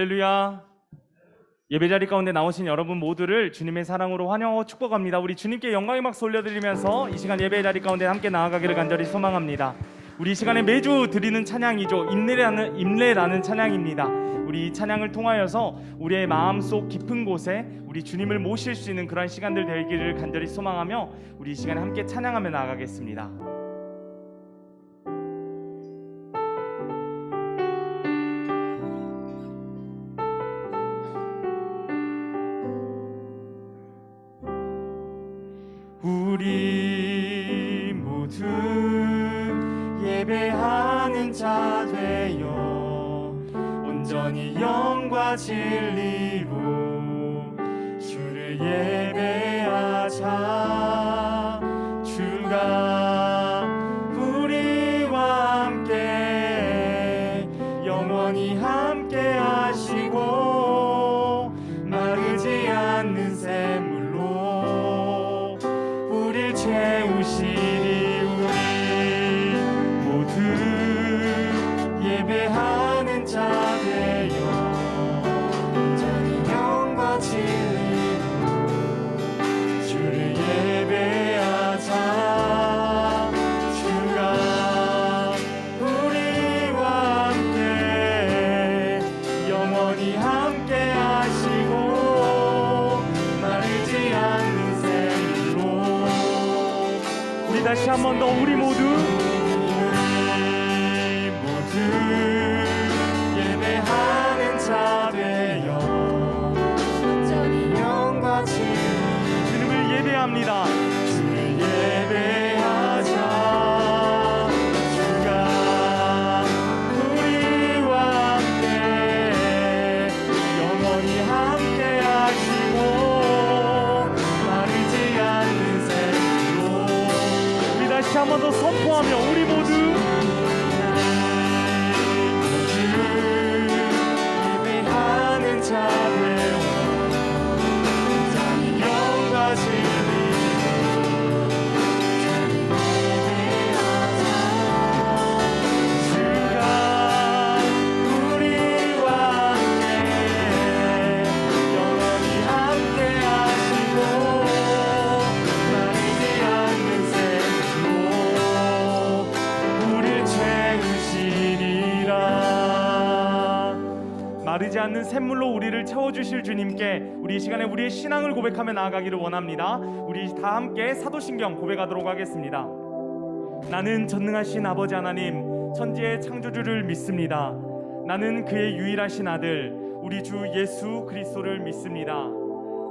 할렐루야. 예배자리 가운데 나오신 여러분 모두를 주님의 사랑으로 환영하고 축복합니다. 우리 주님께 영광의 박수 올려드리면서 이 시간 예배자리 가운데 함께 나아가기를 간절히 소망합니다. 우리 이 시간에 매주 드리는 찬양이죠. 임례라는 찬양입니다. 우리 이 찬양을 통하여서 우리의 마음속 깊은 곳에 우리 주님을 모실 수 있는 그런 시간들 되기를 간절히 소망하며 우리 이 시간에 함께 찬양하며 나아가겠습니다. 우리 모두 예배하는 자 되어 온전히 영과 진리로 주를 예배하자. 주가 우리와 함께 영원히 함께 하시고 마르지 않는 샘물로 우릴 채우시리. 우리 모두 예배하는 자 되어 온전히 영과 진리로 주를 예배하자. 주가 우리와 함께 영원히 함께 하시고 마르지 않는 샘물로. 우리 다시 한 번 더 우리 모두 예배하는 자 되어 온전히 영과 진리 주님을 예배합니다. 주를 예배하자. 주가 우리와 함께 영원히 함께 하시고 마르지 않는 샘으로. 우리 다시 한 번 더 선포하며 우리 모두 예배하는 자 되어 온전히 영과 진리로 주가 우리와 함께 영원히 함께 하시고 마르지 않는 샘으로 우릴 채우시리라. 마르지 않는 샘물로 우리를 채워주실 주님께 우리 이 시간에 우리의 신앙을 고백하며 나아가기를 원합니다. 우리 다 함께 사도신경 고백하도록 하겠습니다. 나는 전능하신 아버지 하나님 천지의 창조주를 믿습니다. 나는 그의 유일하신 아들 우리 주 예수 그리스도를 믿습니다.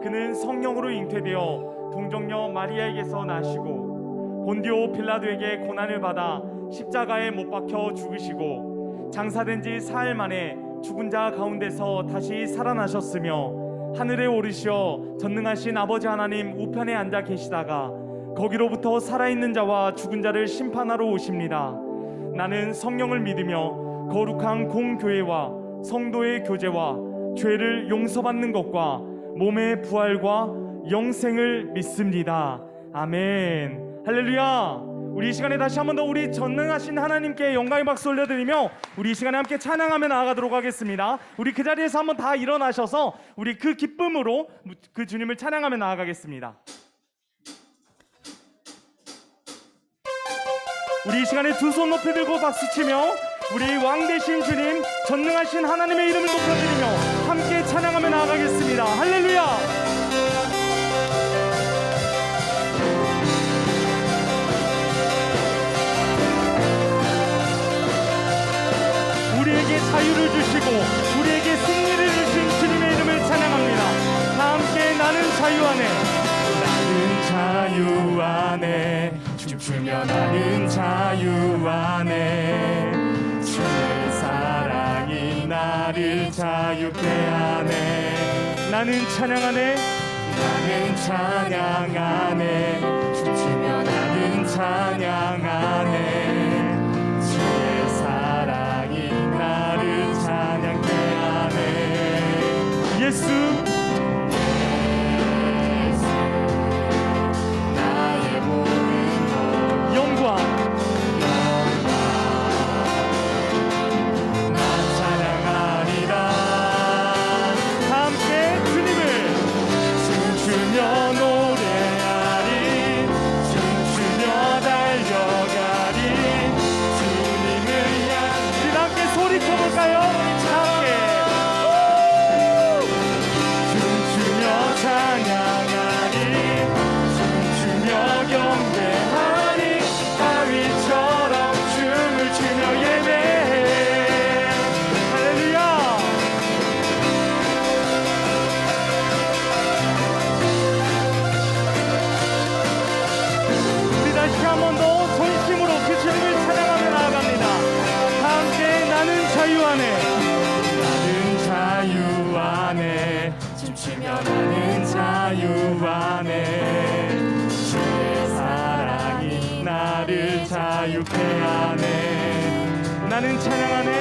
그는 성령으로 잉태되어 동정녀 마리아에게서 나시고 본디오 빌라도에게 고난을 받아 십자가에 못 박혀 죽으시고 장사된 지 사흘 만에 죽은 자 가운데서 다시 살아나셨으며 하늘에 오르시어 전능하신 아버지 하나님 우편에 앉아 계시다가 거기로부터 살아있는 자와 죽은 자를 심판하러 오십니다. 나는 성령을 믿으며 거룩한 공교회와 성도의 교제와 죄를 용서받는 것과 몸의 부활과 영생을 믿습니다. 아멘. 할렐루야. 우리 이 시간에 다시 한 번 더 우리 전능하신 하나님께 영광의 박수 올려드리며 우리 이 시간에 함께 찬양하며 나아가도록 하겠습니다. 우리 그 자리에서 한번 다 일어나셔서 우리 그 기쁨으로 그 주님을 찬양하며 나아가겠습니다. 우리 이 시간에 두 손 높이 들고 박수치며 우리 왕 되신 주님 전능하신 하나님의 이름을 높여드리며 함께 찬양하며 나아가겠습니다. 할렐루야. 우리에게 자유를 주시고 우리에게 승리를 주신 주님의 이름을 찬양합니다. 다 함께 나는 자유 안에 나는 자유 안에 춤추며 나는 자유 안에 주의 사랑이 나를 자유케 하네. 나는 찬양 안에 나는 찬양 안에 춤추며 나는 찬양 안에 주의 사랑이 나를 찬양케 하네. 예수 나의 모든 것 영광 난 찬양하리라. 나를 자유케 하네. 나는 찬양하네.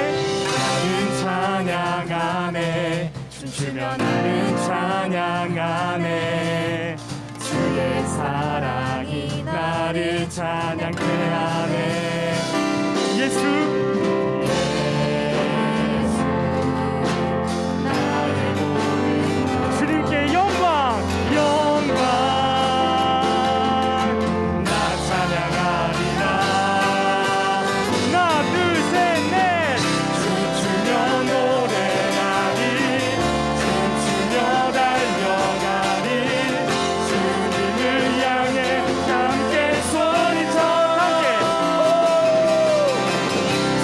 나는 찬양하네. 춤추며 나는 찬양하네. 주의 사랑이 나를 찬양케 하네. 예수 나를 보는 주님께 영광 영광 나 찬양하리라. 하나 둘 셋 넷 춤추며 노래하리. 춤추며 달려가리. 주님을 향해 함께 소리쳐 함께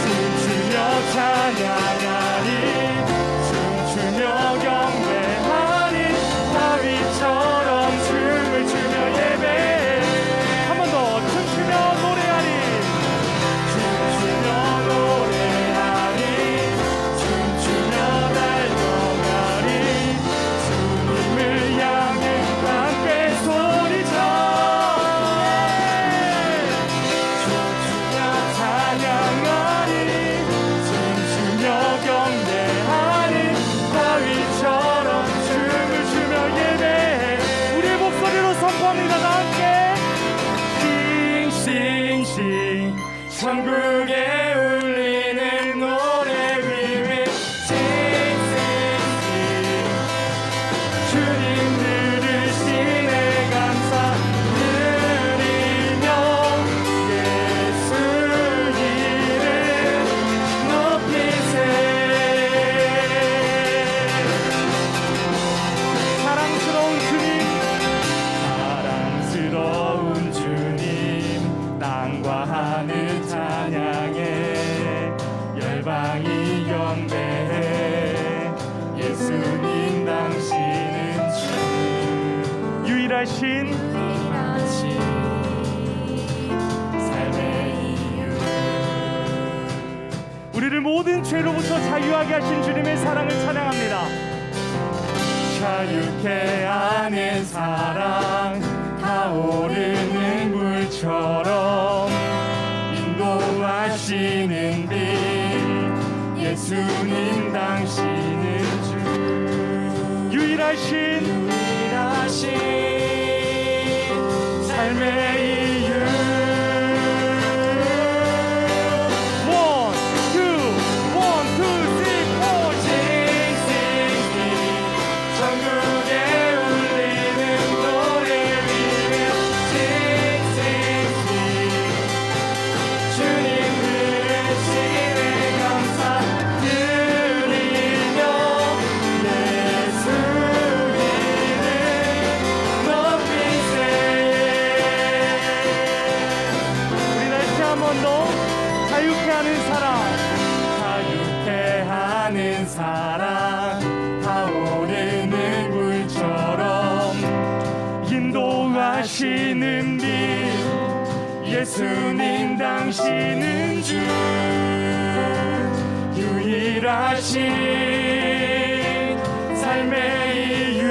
춤추며 찬양하리. 춤추며 경배하리. 다윗처럼 춤을 추며 예배해. 한 번 더 춤추며 노래하리. 춤추며 노래하리. 춤추며 달려가리. 주님을 향해 함께 소리쳐 춤추며 찬양하리. 춤추며 경배하리. 다윗처럼 춤을 추며 예배해. 우리의 목소리로 선포합니다. 다 함께 싱싱싱 천국에 울리는 노래 위에 싱싱싱 주님 들으시네 감사 드리며 예수 이름 높이세. 사랑스러운 주님 사랑스러운 주님 땅과 하늘 찬양해. 열방이 경배해. 예수님 당신은 주 유일하신 삶의 이유. 우리를 모든 죄로부터 자유하게 하신 주님의 사랑을 찬양합니다. 자유케 하는 사랑 타오르는 물처럼 인도하시는 빛. 예수님 당신은 주 유일하신 삶의 이유. One, two, three, four. 천국에 울리는 노래 위에 싱싱싱 주님 들으시네 감사 드리며 예수 이름 높이세. 우리 다시 한 번 더 자유케 하는 사랑. 자유케 하는 사랑 타오르는 물처럼 인도하시는 빛. 예수님 당신은 주 유일하신 삶의 이유.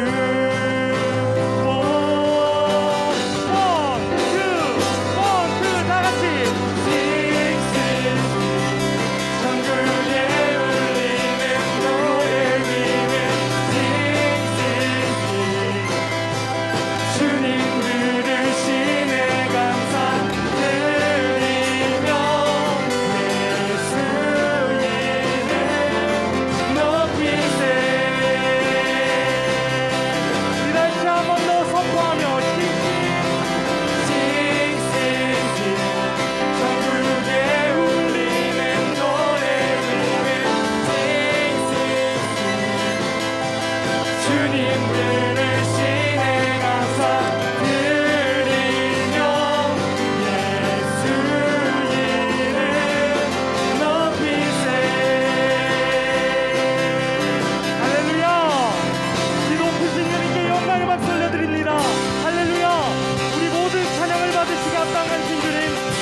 One, two, 다 같이 천국에 울리는 노래 위에 주님 들으시네 감사 드리며 예수 이름 높이세. 우리 다시 한 번 더 선포하며 싱싱싱 천국에 울리는 노래 위에 주님 들으시네 감사 드리며 예수 이름 높이세. 할렐루야. 이 높으신 주님께 영광의 박수 올려드립니다. 할렐루야. 우리 모든 찬양을 받으시게 합당하신 주님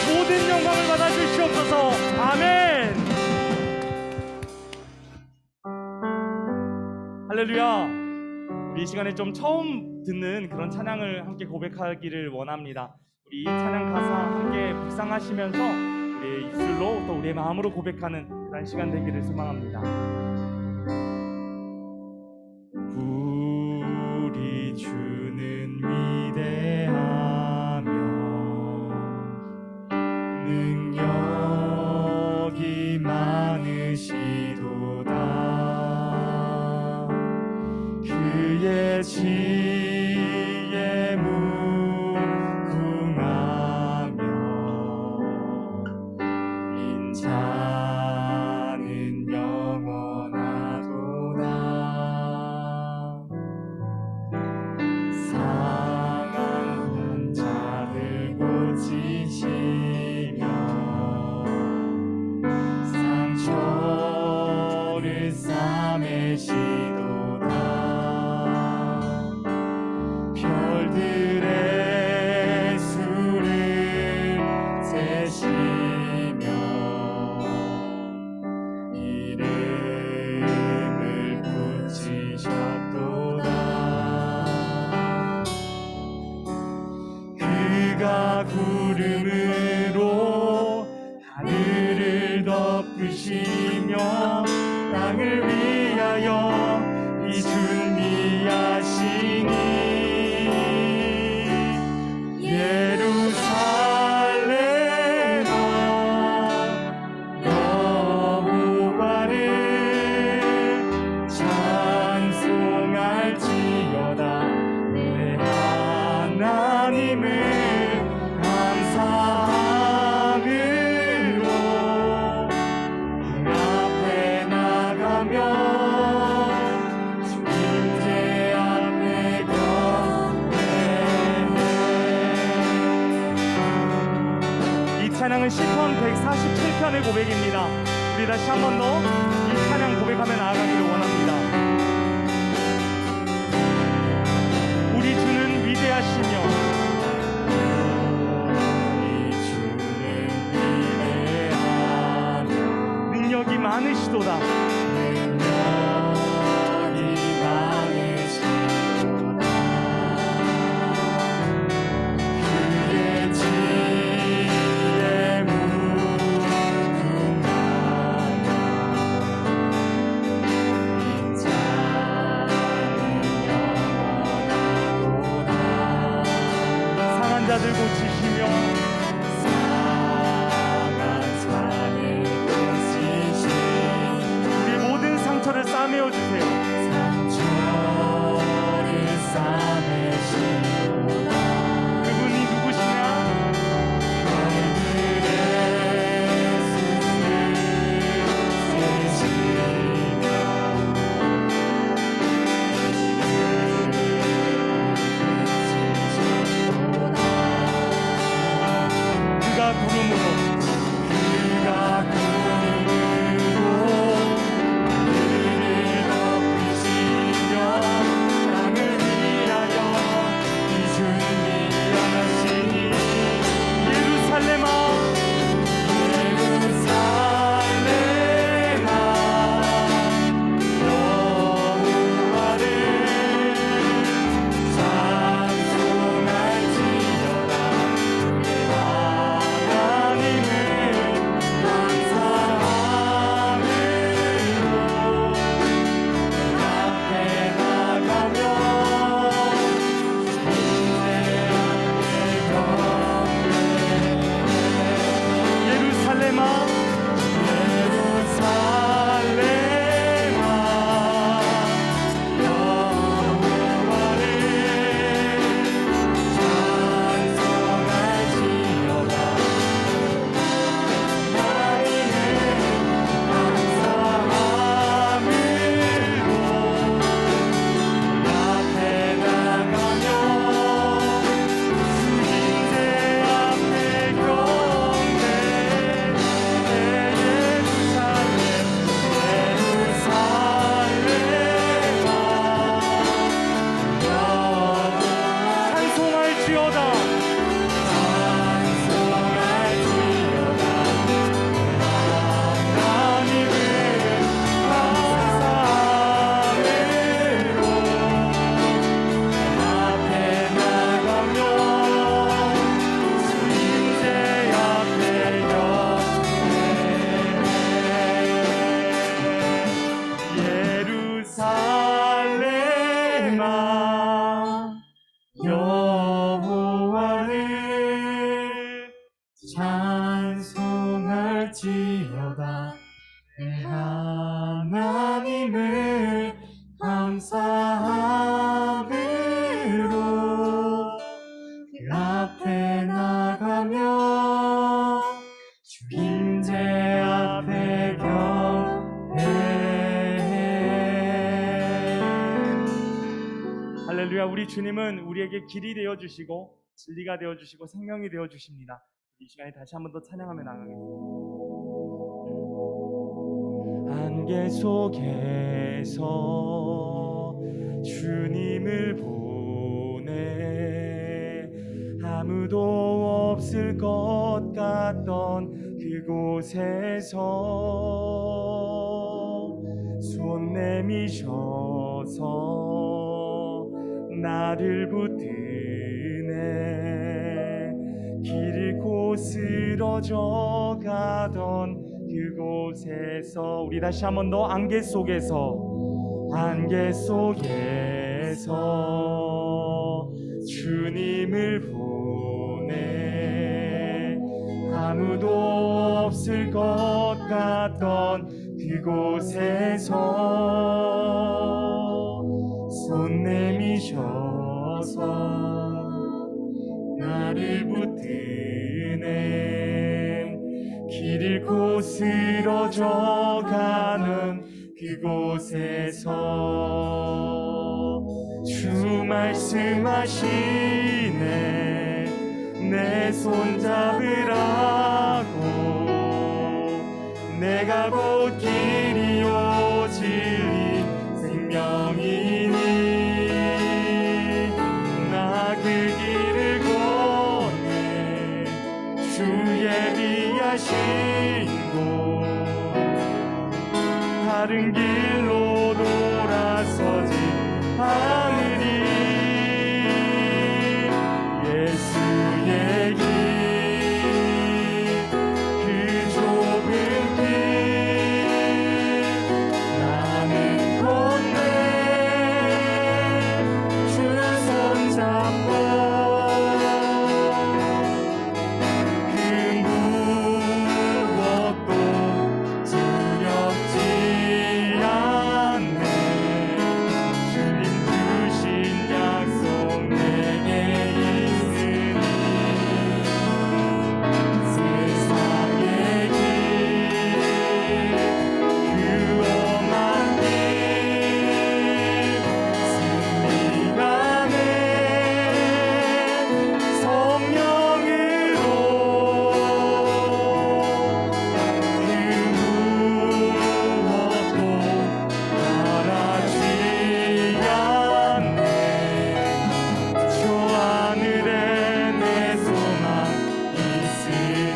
모든 영광을 받아 주시옵소서. 아멘. 할렐루야. 우리 이 시간에 좀 처음 듣는 그런 찬양을 함께 고백하기를 원합니다. 우리 이 찬양 가사 함께 묵상하시면서 우리의 입술로 또 우리의 마음으로 고백하는 그런 시간 되기를 소망합니다. 우리 주는 위대하며 능력이 많으시도다. 그의 지혜 무궁하며 인자는 영원하도다. 상한 자를 고치시며 상처를 싸매시도다. 별들의 수를 세시며 이름을 붙이셨도다. 그가 구름으로 하늘을 덮으시며 땅을 위하여 비 준비하시니 예루살렘아 여호와를 찬송할지어다. 내 하나님을 감사함으로 그 앞에 나가며 주님제 앞에 경배해. 이 찬양은 시편 147편의 고백입니다. 우리 다시 한 번 더 이 찬양 고백하며 나아가기를 원합니다. 우리 주는 위대하시며 능력이 많으시도다. 그의 지혜 무궁하며 인자는 영원하도다. 상한 자들 고치시며 우리 찬송할지어다. 내 하나님을 감사함으로 그 앞에 나가며 주 임재 앞에 경배해. 할렐루야. 우리 주님은 우리에게 길이 되어주시고 진리가 되어주시고 생명이 되어주십니다. 이 시간에 다시 한 번 더 찬양하며 나가겠습니다. 안개 속에서 주님을 보내 아무도 없을 것 같던 그곳에서 손 내미셔서 나를 붙드네. 길 잃고 쓰러져 가던 그곳에서 우리 다시 한 번 더 안개 속에서 주님을 보내 아무도 없을 것 같던 그곳에서 손 내미셔서 나를 붙드네. 길 잃고 쓰러져 가는 그곳에서 주 말씀하시네. 내 손 잡으라고. 내가 곧 길이요 진리 생명이니 나 그 길을 걷네. 주 예비하신 곳 다른 길로 돌아서지 않으리. 예수의 길 그 좁은 길 나는 걷네. 주 손 잡고 그 무엇도 두렵지 않네. 주님 주신 약속 내게 있으니 세상의 길 그 험한 길 승리가네. 성령으로 그 무엇도 바라지 않네. 저 하늘에 내 소망 있으니.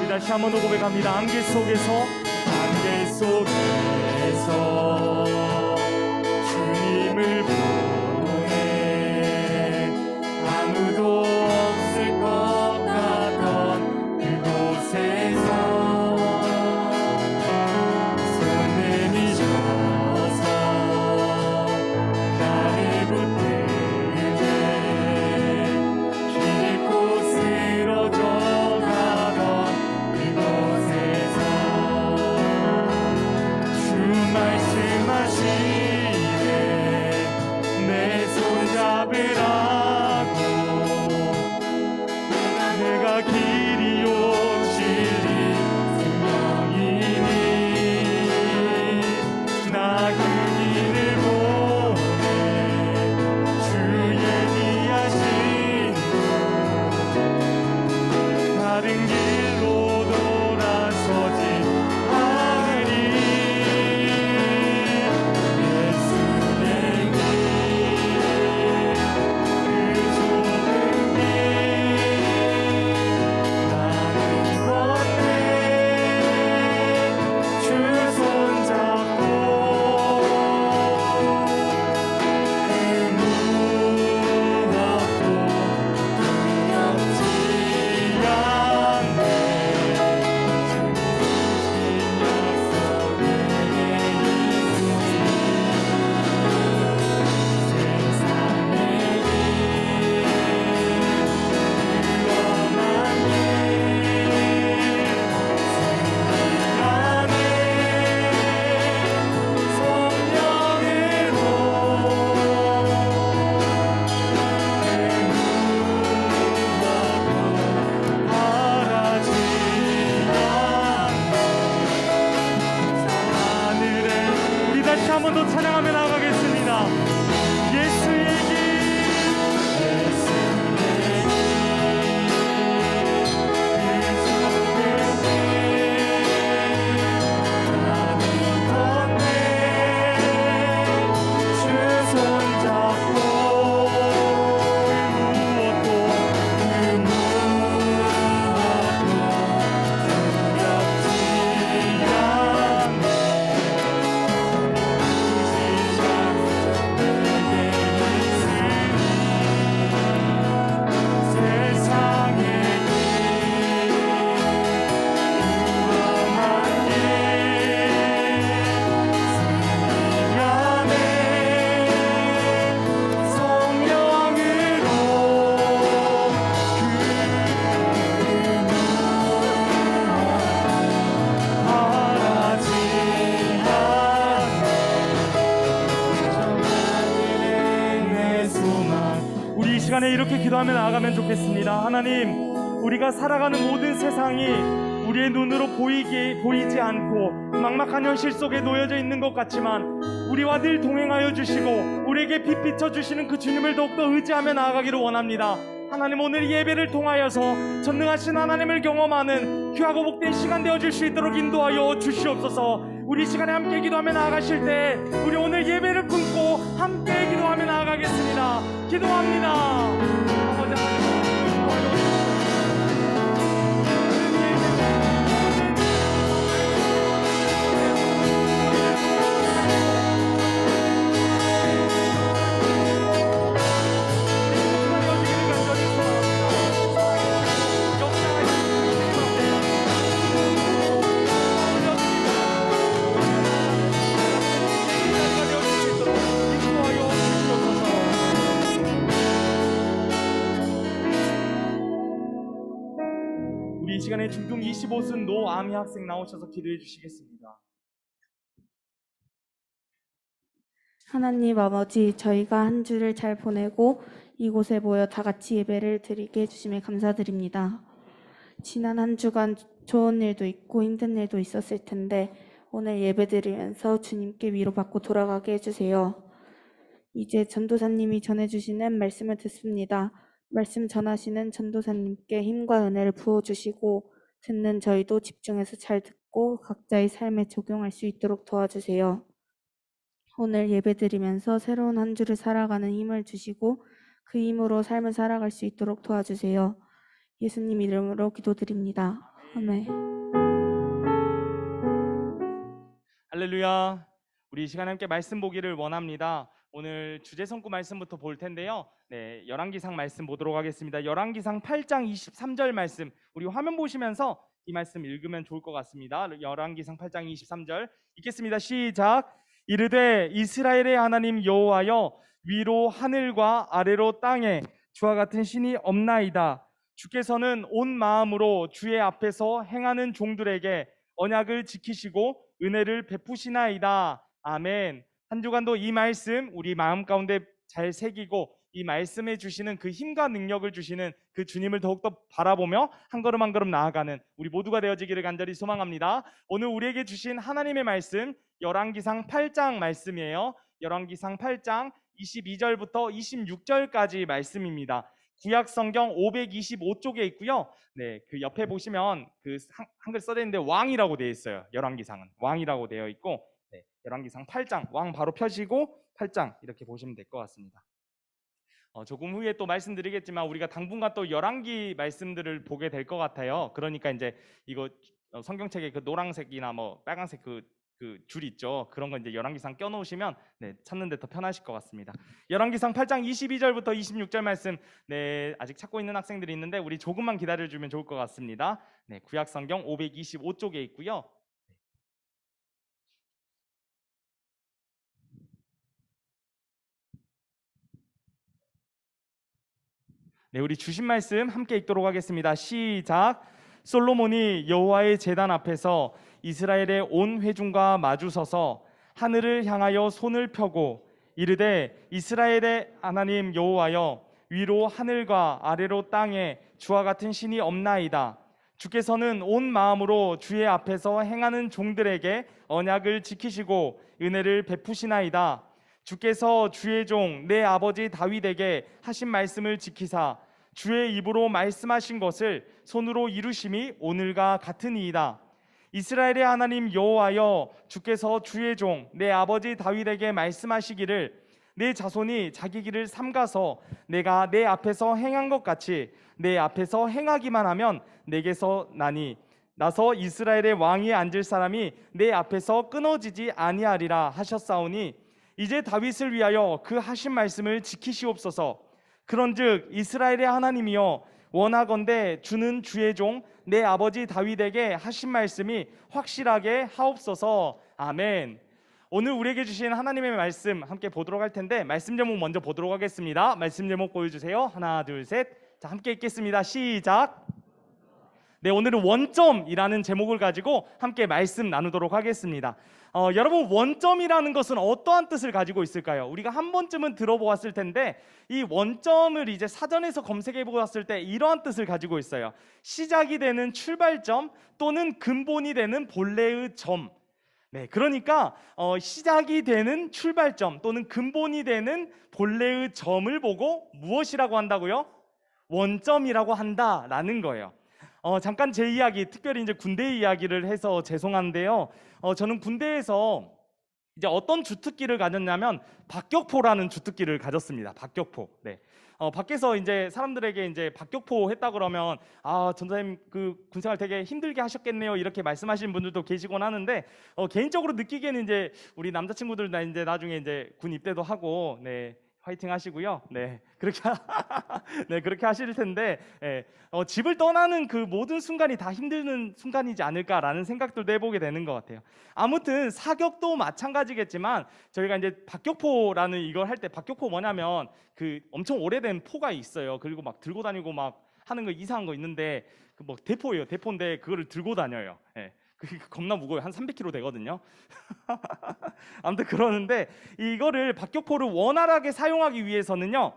우리 다시 한 번 더 고백합니다. 안개 속에서 주님을 보내 아무도 없을 것 같던 그곳에서 손 내미셔서 나를 붙드네. 길 잃고 쓰러져 가던 그곳에서 주 말씀하시네. 기도하며 나아가면 좋겠습니다. 하나님, 우리가 살아가는 모든 세상이 우리의 눈으로 보이지 않고 막막한 현실 속에 놓여져 있는 것 같지만 우리와 늘 동행하여 주시고 우리에게 빛 비춰주시는 그 주님을 더욱더 의지하며 나아가기를 원합니다. 하나님, 오늘 예배를 통하여서 전능하신 하나님을 경험하는 귀하고 복된 시간 되어줄 수 있도록 인도하여 주시옵소서. 우리 시간에 함께 기도하며 나아가실 때 우리 오늘 예배를 품고 함께 기도하며 나아가겠습니다. 기도합니다. 아버지 하나님, 인도하여 이 시간에 중등 25순 노아미 학생 나오셔서 기도해 주시겠습니다. 하나님 아버지, 저희가 한 주를 잘 보내고 이곳에 모여 다 같이 예배를 드리게 해주심에 감사드립니다. 지난 한 주간 좋은 일도 있고 힘든 일도 있었을 텐데 오늘 예배 드리면서 주님께 위로받고 돌아가게 해주세요. 이제 전도사님이 전해주시는 말씀을 듣습니다. 말씀 전하시는 전도사님께 힘과 은혜를 부어주시고 듣는 저희도 집중해서 잘 듣고 각자의 삶에 적용할 수 있도록 도와주세요. 오늘 예배드리면서 새로운 한 주를 살아가는 힘을 주시고 그 힘으로 삶을 살아갈 수 있도록 도와주세요. 예수님 이름으로 기도드립니다. 아멘. 할렐루야. 우리 이 시간에 함께 말씀 보기를 원합니다. 오늘 주제 성구 말씀부터 볼 텐데요. 네, 열왕기상 말씀 보도록 하겠습니다. 열왕기상 8장 23절 말씀, 우리 화면 보시면서 이 말씀 읽으면 좋을 것 같습니다. 열왕기상 8장 23절 읽겠습니다. 시작. 이르되 이스라엘의 하나님 여호와여, 위로 하늘과 아래로 땅에 주와 같은 신이 없나이다. 주께서는 온 마음으로 주의 앞에서 행하는 종들에게 언약을 지키시고 은혜를 베푸시나이다. 아멘. 한 주간도 이 말씀 우리 마음 가운데 잘 새기고 이 말씀해 주시는 그 힘과 능력을 주시는 그 주님을 더욱더 바라보며 한 걸음 한 걸음 나아가는 우리 모두가 되어지기를 간절히 소망합니다. 오늘 우리에게 주신 하나님의 말씀 열왕기상 8장 말씀이에요. 열왕기상 8장 22절부터 26절까지 말씀입니다. 구약 성경 525쪽에 있고요. 네, 그 옆에 보시면 그 한글 써져 있는데 왕이라고 되어 있어요. 열왕기상은 왕이라고 되어 있고, 네, 열왕기상 8장 왕 바로 펴시고 8장 이렇게 보시면 될 것 같습니다. 조금 후에 또 말씀드리겠지만 우리가 당분간 또 열왕기 말씀들을 보게 될 것 같아요. 그러니까 이제 이거 성경책에 그 노란색이나 뭐 빨간색 그 줄 있죠. 그런 거 이제 열왕기상 껴놓으시면 네, 찾는데 더 편하실 것 같습니다. 열왕기상 8장 22절부터 26절 말씀, 네, 아직 찾고 있는 학생들이 있는데 우리 조금만 기다려주면 좋을 것 같습니다. 네, 구약 성경 525쪽에 있고요. 네, 우리 주신 말씀 함께 읽도록 하겠습니다. 시작. 솔로몬이 여호와의 제단 앞에서 이스라엘의 온 회중과 마주서서 하늘을 향하여 손을 펴고 이르되 이스라엘의 하나님 여호와여, 위로 하늘과 아래로 땅에 주와 같은 신이 없나이다. 주께서는 온 마음으로 주의 앞에서 행하는 종들에게 언약을 지키시고 은혜를 베푸시나이다. 주께서 주의 종 내 아버지 다윗에게 하신 말씀을 지키사 주의 입으로 말씀하신 것을 손으로 이루심이 오늘과 같으니이다. 이스라엘의 하나님 여호와여, 주께서 주의 종 내 아버지 다윗에게 말씀하시기를 내 자손이 자기 길을 삼가서 내가 내 앞에서 행한 것 같이 내 앞에서 행하기만 하면 내게서 나서 이스라엘의 왕위에 앉을 사람이 내 앞에서 끊어지지 아니하리라 하셨사오니 이제 다윗을 위하여 그 하신 말씀을 지키시옵소서. 그런즉 이스라엘의 하나님이여, 원하건대 주는 주의 종 내 아버지 다윗에게 하신 말씀이 확실하게 하옵소서. 아멘. 오늘 우리에게 주신 하나님의 말씀 함께 보도록 할 텐데 말씀 제목 먼저 보도록 하겠습니다. 말씀 제목 보여주세요. 하나 둘 셋. 자, 함께 읽겠습니다. 시작. 네, 오늘은 원점이라는 제목을 가지고 함께 말씀 나누도록 하겠습니다. 여러분, 원점이라는 것은 어떠한 뜻을 가지고 있을까요? 우리가 한 번쯤은 들어보았을 텐데 이 원점을 이제 사전에서 검색해 보았을 때 이러한 뜻을 가지고 있어요. 시작이 되는 출발점 또는 근본이 되는 본래의 점. 네, 그러니까 시작이 되는 출발점 또는 근본이 되는 본래의 점을 보고 무엇이라고 한다고요? 원점이라고 한다라는 거예요. 잠깐 제 이야기, 특별히 이제 군대 이야기를 해서 죄송한데요. 저는 군대에서 이제 어떤 주특기를 가졌냐면 박격포라는 주특기를 가졌습니다. 박격포. 네. 밖에서 이제 사람들에게 이제 박격포 했다 그러면 전사님 그 군생활 되게 힘들게 하셨겠네요 이렇게 말씀하시는 분들도 계시곤 하는데 개인적으로 느끼기에는 이제 우리 남자친구들 이제 나중에 이제 군 입대도 하고 네. 화이팅 하시고요. 네, 그렇게 네 그렇게 하실 텐데 집을 떠나는 그 모든 순간이 다 힘든 순간이지 않을까라는 생각들도 해보게 되는 것 같아요. 아무튼 사격도 마찬가지겠지만 저희가 이제 박격포라는 이걸 할 때 박격포 뭐냐면 그 엄청 오래된 포가 있어요. 그리고 막 들고 다니고 막 하는 거 이상한 거 있는데 그 뭐 대포예요. 대포인데 그거를 들고 다녀요. 그게 겁나 무거워요. 한 300kg 되거든요. 아무튼 그러는데 이거를 박격포를 원활하게 사용하기 위해서는요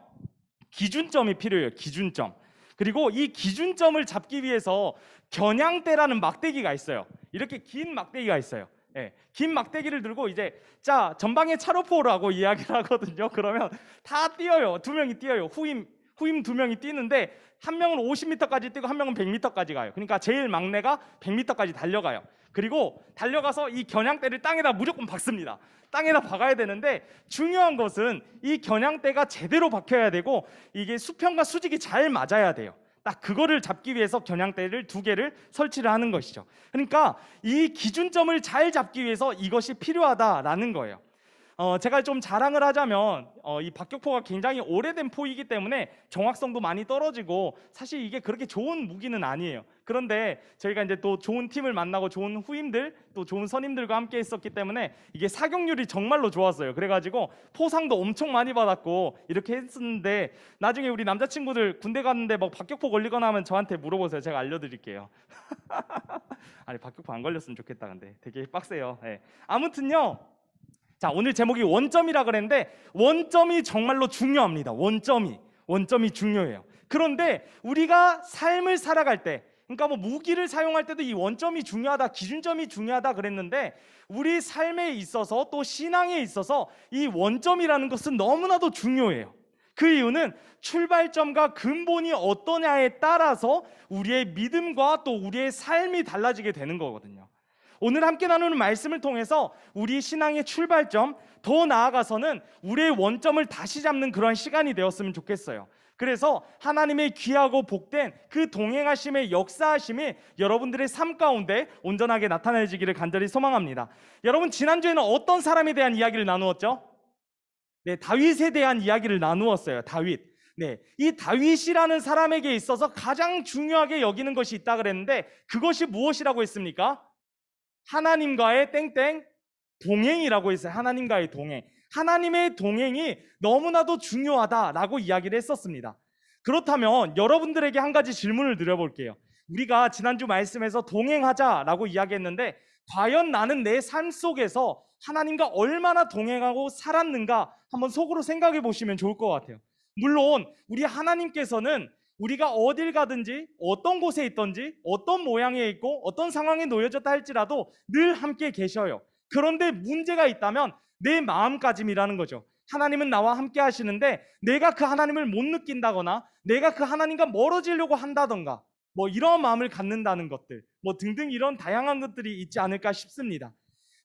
기준점이 필요해요. 기준점. 그리고 이 기준점을 잡기 위해서 겨냥대라는 막대기가 있어요. 이렇게 긴 막대기가 있어요. 긴 막대기를 들고 이제 자 전방에 차로포라고 이야기를 하거든요. 그러면 다 뛰어요. 두 명이 뛰어요. 후임 두 명이 뛰는데 한 명은 50m까지 뛰고 한 명은 100m까지 가요. 그러니까 제일 막내가 100m까지 달려가요. 그리고 달려가서 이 겨냥대를 땅에다 무조건 박습니다. 땅에다 박아야 되는데 중요한 것은 이 겨냥대가 제대로 박혀야 되고 이게 수평과 수직이 잘 맞아야 돼요. 딱 그거를 잡기 위해서 겨냥대를 2개를 설치를 하는 것이죠. 그러니까 이 기준점을 잘 잡기 위해서 이것이 필요하다라는 거예요. 제가 좀 자랑을 하자면 이 박격포가 굉장히 오래된 포이기 때문에 정확성도 많이 떨어지고 사실 이게 그렇게 좋은 무기는 아니에요. 그런데 저희가 이제 또 좋은 팀을 만나고 좋은 후임들 또 좋은 선임들과 함께 했었기 때문에 이게 사격률이 정말로 좋았어요. 그래가지고 포상도 엄청 많이 받았고 이렇게 했었는데 나중에 우리 남자친구들 군대 갔는데 막 박격포 걸리거나 하면 저한테 물어보세요. 제가 알려드릴게요. 아니 박격포 안 걸렸으면 좋겠다. 근데 되게 빡세요. 아무튼요. 자, 오늘 제목이 원점이라 그랬는데 원점이 정말로 중요합니다. 원점이 중요해요. 그런데 우리가 삶을 살아갈 때 그러니까 뭐 무기를 사용할 때도 이 원점이 중요하다, 기준점이 중요하다 그랬는데 우리 삶에 있어서 또 신앙에 있어서 이 원점이라는 것은 너무나도 중요해요. 그 이유는 출발점과 근본이 어떠냐에 따라서 우리의 믿음과 또 우리의 삶이 달라지게 되는 거거든요. 오늘 함께 나누는 말씀을 통해서 우리 신앙의 출발점, 더 나아가서는 우리의 원점을 다시 잡는 그런 시간이 되었으면 좋겠어요. 그래서 하나님의 귀하고 복된 그 동행하심의 역사하심이 여러분들의 삶 가운데 온전하게 나타내지기를 간절히 소망합니다. 여러분, 지난주에는 어떤 사람에 대한 이야기를 나누었죠? 네, 다윗에 대한 이야기를 나누었어요. 다윗. 네, 이 다윗이라는 사람에게 있어서 가장 중요하게 여기는 것이 있다 그랬는데 그것이 무엇이라고 했습니까? 하나님과의 동행이라고 했어요. 하나님과의 동행. 하나님의 동행이 너무나도 중요하다라고 이야기를 했었습니다. 그렇다면 여러분들에게 한 가지 질문을 드려볼게요. 우리가 지난주 말씀에서 동행하자라고 이야기했는데 과연 나는 내 삶 속에서 하나님과 얼마나 동행하고 살았는가 한번 속으로 생각해 보시면 좋을 것 같아요. 물론 우리 하나님께서는 우리가 어딜 가든지 어떤 곳에 있든지 어떤 모양에 있고 어떤 상황에 놓여졌다 할지라도 늘 함께 계셔요. 그런데 문제가 있다면 내 마음가짐이라는 거죠. 하나님은 나와 함께 하시는데 내가 그 하나님을 못 느낀다거나 내가 그 하나님과 멀어지려고 한다던가 뭐 이런 마음을 갖는다는 것들 뭐 등등 이런 다양한 것들이 있지 않을까 싶습니다.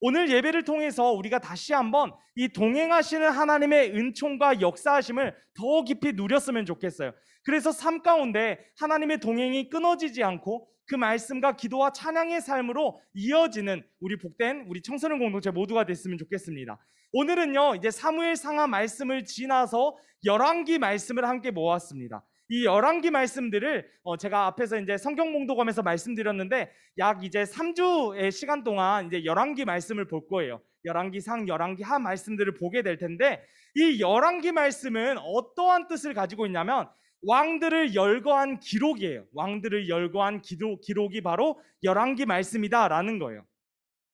오늘 예배를 통해서 우리가 다시 한번 이 동행하시는 하나님의 은총과 역사하심을 더 깊이 누렸으면 좋겠어요. 그래서 삶 가운데 하나님의 동행이 끊어지지 않고 그 말씀과 기도와 찬양의 삶으로 이어지는 우리 복된 우리 청소년 공동체 모두가 됐으면 좋겠습니다. 오늘은요 이제 사무엘 상하 말씀을 지나서 열왕기 말씀을 함께 모았습니다. 이 열왕기 말씀들을 제가 앞에서 이제 성경 봉독하면서 말씀드렸는데 약 이제 3주의 시간 동안 이제 열왕기 말씀을 볼 거예요. 열왕기 상, 열왕기 하 말씀들을 보게 될 텐데 이 열왕기 말씀은 어떠한 뜻을 가지고 있냐면 왕들을 열거한 기록이에요. 왕들을 열거한 기록이 바로 열왕기 말씀이다라는 거예요.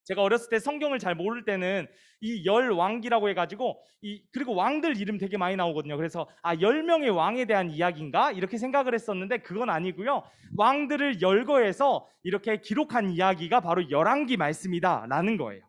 제가 어렸을 때 성경을 잘 모를 때는 이 열왕기라고 해가지고 그리고 왕들 이름 되게 많이 나오거든요. 그래서 10명의 왕에 대한 이야기인가 이렇게 생각을 했었는데 그건 아니고요. 왕들을 열거해서 이렇게 기록한 이야기가 바로 열왕기 말씀이다라는 거예요.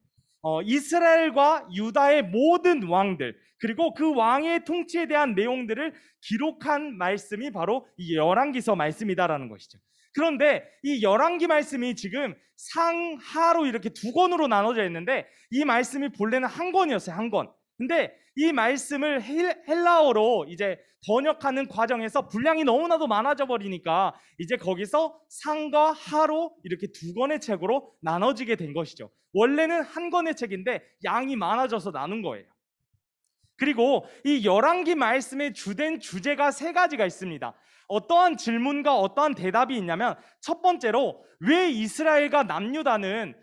이스라엘과 유다의 모든 왕들 그리고 그 왕의 통치에 대한 내용들을 기록한 말씀이 바로 이 열왕기서 말씀이다라는 것이죠. 그런데 이 열왕기 말씀이 지금 상하로 이렇게 두 권으로 나눠져 있는데 이 말씀이 본래는 한 권이었어요. 한 권. 근데 이 말씀을 헬라어로 이제 번역하는 과정에서 분량이 너무나도 많아져 버리니까 이제 거기서 상과 하로 이렇게 두 권의 책으로 나눠지게 된 것이죠. 원래는 한 권의 책인데 양이 많아져서 나눈 거예요. 그리고 이 열왕기 말씀의 주된 주제가 세 가지가 있습니다. 어떠한 질문과 어떠한 대답이 있냐면 첫 번째로 왜 이스라엘과 남유다는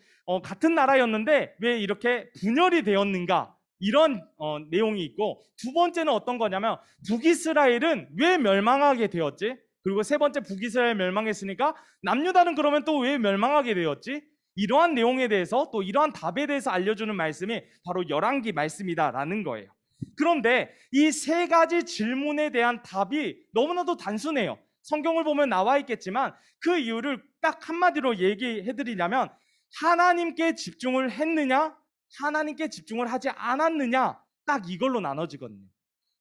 같은 나라였는데 왜 이렇게 분열이 되었는가 이런 내용이 있고 두 번째는 어떤 거냐면 북이스라엘은 왜 멸망하게 되었지? 그리고 세 번째 북이스라엘 멸망했으니까 남유다는 그러면 또 왜 멸망하게 되었지? 이러한 내용에 대해서 또 이러한 답에 대해서 알려주는 말씀이 바로 열왕기 말씀이다라는 거예요. 그런데 이 세 가지 질문에 대한 답이 너무나도 단순해요. 성경을 보면 나와 있겠지만 그 이유를 딱 한마디로 얘기해드리려면 하나님께 집중을 했느냐 하나님께 집중을 하지 않았느냐 딱 이걸로 나눠지거든요.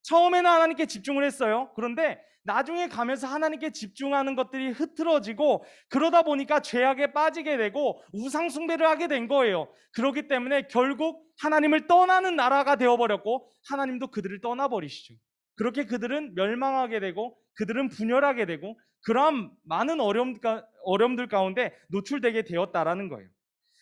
처음에는 하나님께 집중을 했어요. 그런데 나중에 가면서 하나님께 집중하는 것들이 흐트러지고 그러다 보니까 죄악에 빠지게 되고 우상 숭배를 하게 된 거예요. 그렇기 때문에 결국 하나님을 떠나는 나라가 되어버렸고 하나님도 그들을 떠나버리시죠. 그렇게 그들은 멸망하게 되고 그들은 분열하게 되고 그러한 많은 어려움들 가운데 노출되게 되었다라는 거예요.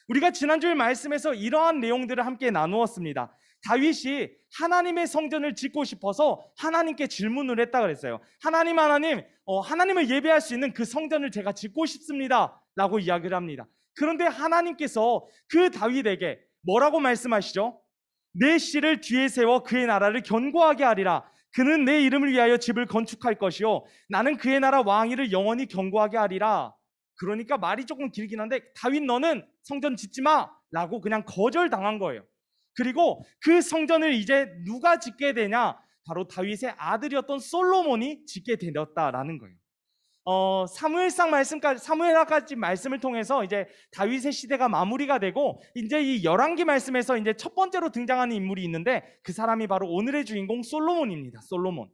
우리가 지난주에 말씀에서 이러한 내용들을 함께 나누었습니다. 다윗이 하나님의 성전을 짓고 싶어서 하나님께 질문을 했다 그랬어요. 하나님을 예배할 수 있는 그 성전을 제가 짓고 싶습니다 라고 이야기를 합니다. 그런데 하나님께서 그 다윗에게 뭐라고 말씀하시죠? 내 씨를 뒤에 세워 그의 나라를 견고하게 하리라. 그는 내 이름을 위하여 집을 건축할 것이요 나는 그의 나라 왕위를 영원히 견고하게 하리라. 그러니까 말이 조금 길긴 한데 다윗 너는 성전 짓지 마 라고 그냥 거절당한 거예요. 그리고 그 성전을 이제 누가 짓게 되냐? 바로 다윗의 아들이었던 솔로몬이 짓게 되었다라는 거예요. 사무엘하까지 말씀을 통해서 이제 다윗의 시대가 마무리가 되고 이제 이 열왕기 말씀에서 이제 첫 번째로 등장하는 인물이 있는데 그 사람이 바로 오늘의 주인공 솔로몬입니다. 솔로몬.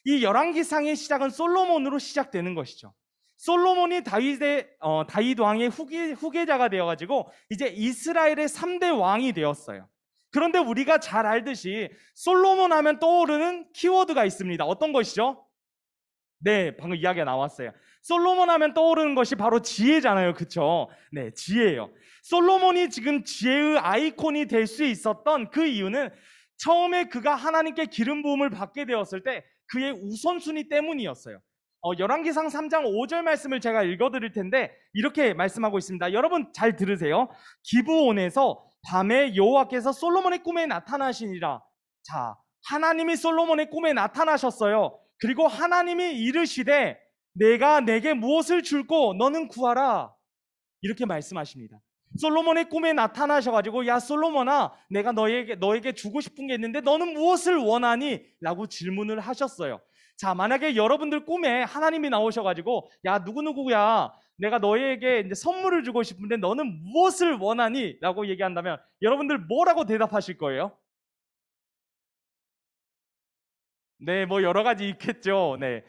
이 열왕기상의 시작은 솔로몬으로 시작되는 것이죠. 솔로몬이 다윗 왕의 후계자가 되어가지고 이제 이스라엘의 3대 왕이 되었어요. 그런데 우리가 잘 알듯이 솔로몬 하면 떠오르는 키워드가 있습니다. 어떤 것이죠? 네, 방금 이야기가 나왔어요. 솔로몬 하면 떠오르는 것이 바로 지혜잖아요. 그쵸? 네, 지혜예요. 솔로몬이 지금 지혜의 아이콘이 될 수 있었던 그 이유는 처음에 그가 하나님께 기름 부음을 받게 되었을 때 그의 우선순위 때문이었어요. 열왕기상 3장 5절 말씀을 제가 읽어드릴 텐데 이렇게 말씀하고 있습니다. 여러분 잘 들으세요. 기브온에서 밤에 여호와께서 솔로몬의 꿈에 나타나시니라. 자, 하나님이 솔로몬의 꿈에 나타나셨어요. 그리고 하나님이 이르시되 내가 내게 무엇을 줄고 너는 구하라. 이렇게 말씀하십니다. 솔로몬의 꿈에 나타나셔가지고 야 솔로몬아 내가 너에게 주고 싶은 게 있는데 너는 무엇을 원하니? 라고 질문을 하셨어요. 자, 만약에 여러분들 꿈에 하나님이 나오셔가지고 야 누구누구야 내가 너에게 이제 선물을 주고 싶은데 너는 무엇을 원하니? 라고 얘기한다면 여러분들 뭐라고 대답하실 거예요? 네, 뭐 여러 가지 있겠죠. 네,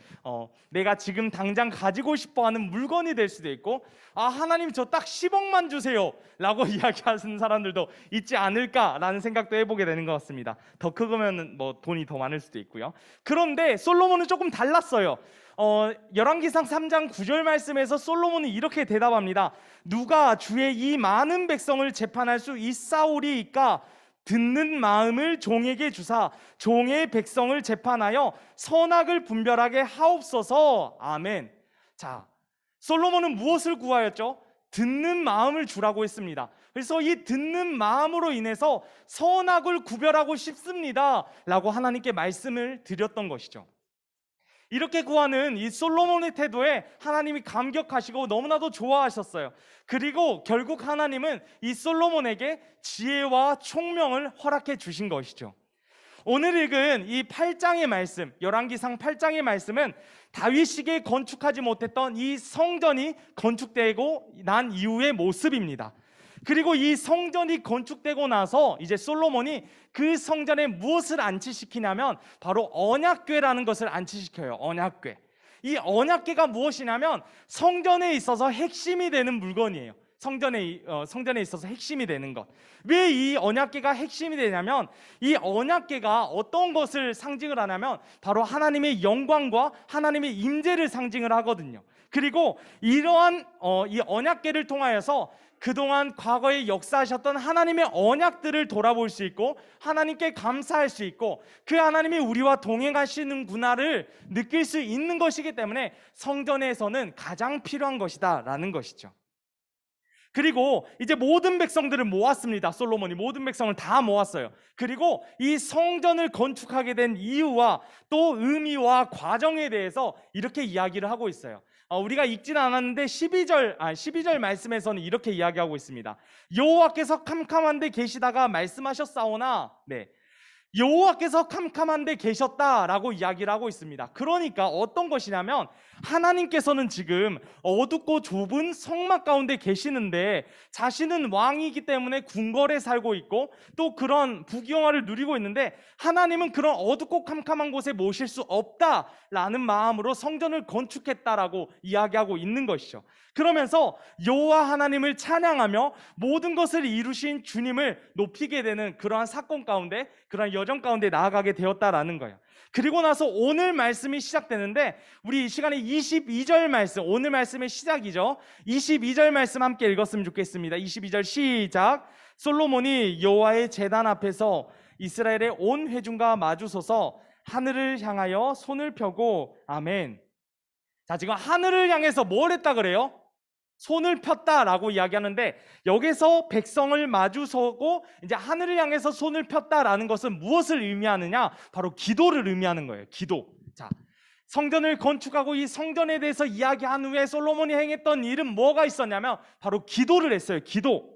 내가 지금 당장 가지고 싶어하는 물건이 될 수도 있고, 하나님 저 딱 10억만 주세요라고 이야기하는 사람들도 있지 않을까라는 생각도 해보게 되는 것 같습니다. 더 크면 뭐 돈이 더 많을 수도 있고요. 그런데 솔로몬은 조금 달랐어요. 열왕기상 3장 9절 말씀에서 솔로몬은 이렇게 대답합니다. 누가 주의 이 많은 백성을 재판할 수 있사오리이까? 듣는 마음을 종에게 주사 종의 백성을 재판하여 선악을 분별하게 하옵소서. 아멘. 자, 솔로몬은 무엇을 구하였죠? 듣는 마음을 주라고 했습니다. 그래서 이 듣는 마음으로 인해서 선악을 구별하고 싶습니다 라고 하나님께 말씀을 드렸던 것이죠. 이렇게 구하는 이 솔로몬의 태도에 하나님이 감격하시고 너무나도 좋아하셨어요. 그리고 결국 하나님은 이 솔로몬에게 지혜와 총명을 허락해 주신 것이죠. 오늘 읽은 이 8장의 말씀, 열왕기상 8장의 말씀은 다윗에게 건축하지 못했던 이 성전이 건축되고 난 이후의 모습입니다. 그리고 이 성전이 건축되고 나서 이제 솔로몬이 그 성전에 무엇을 안치시키냐면 바로 언약궤라는 것을 안치시켜요. 언약궤. 이 언약궤가 무엇이냐면 성전에 있어서 핵심이 되는 물건이에요. 성전에 있어서 핵심이 되는 것. 왜 이 언약궤가 핵심이 되냐면 이 언약궤가 어떤 것을 상징을 하냐면 바로 하나님의 영광과 하나님의 임재를 상징을 하거든요. 그리고 이러한 이 언약궤를 통하여서 그동안 과거에 역사하셨던 하나님의 언약들을 돌아볼 수 있고 하나님께 감사할 수 있고 그 하나님이 우리와 동행하시는구나를 느낄 수 있는 것이기 때문에 성전에서는 가장 필요한 것이다 라는 것이죠. 그리고 이제 모든 백성들을 모았습니다. 솔로몬이 모든 백성을 다 모았어요. 그리고 이 성전을 건축하게 된 이유와 또 의미와 과정에 대해서 이렇게 이야기를 하고 있어요. 우리가 읽지는 않았는데 12절 말씀에서는 이렇게 이야기하고 있습니다. 여호와께서 캄캄한데 계시다가 말씀하셨사오나 여호와께서 캄캄한데 계셨다라고 이야기를 하고 있습니다. 그러니까 어떤 것이냐면 하나님께서는 지금 어둡고 좁은 성막 가운데 계시는데 자신은 왕이기 때문에 궁궐에 살고 있고 또 그런 부귀영화를 누리고 있는데 하나님은 그런 어둡고 캄캄한 곳에 모실 수 없다라는 마음으로 성전을 건축했다라고 이야기하고 있는 것이죠. 그러면서 여호와 하나님을 찬양하며 모든 것을 이루신 주님을 높이게 되는 그러한 사건 가운데, 그러한 여정 가운데 나아가게 되었다라는 거예요. 그리고 나서 오늘 말씀이 시작되는데 우리 이 시간에 22절 말씀, 오늘 말씀의 시작이죠. 22절 말씀 함께 읽었으면 좋겠습니다. 22절 시작. 솔로몬이 여호와의 제단 앞에서 이스라엘의 온 회중과 마주서서 하늘을 향하여 손을 펴고 아멘. 자, 지금 하늘을 향해서 뭘 했다 그래요? 손을 폈다라고 이야기하는데 여기서 백성을 마주서고 이제 하늘을 향해서 손을 폈다라는 것은 무엇을 의미하느냐? 바로 기도를 의미하는 거예요. 기도. 자, 성전을 건축하고 이 성전에 대해서 이야기한 후에 솔로몬이 행했던 일은 뭐가 있었냐면 바로 기도를 했어요. 기도.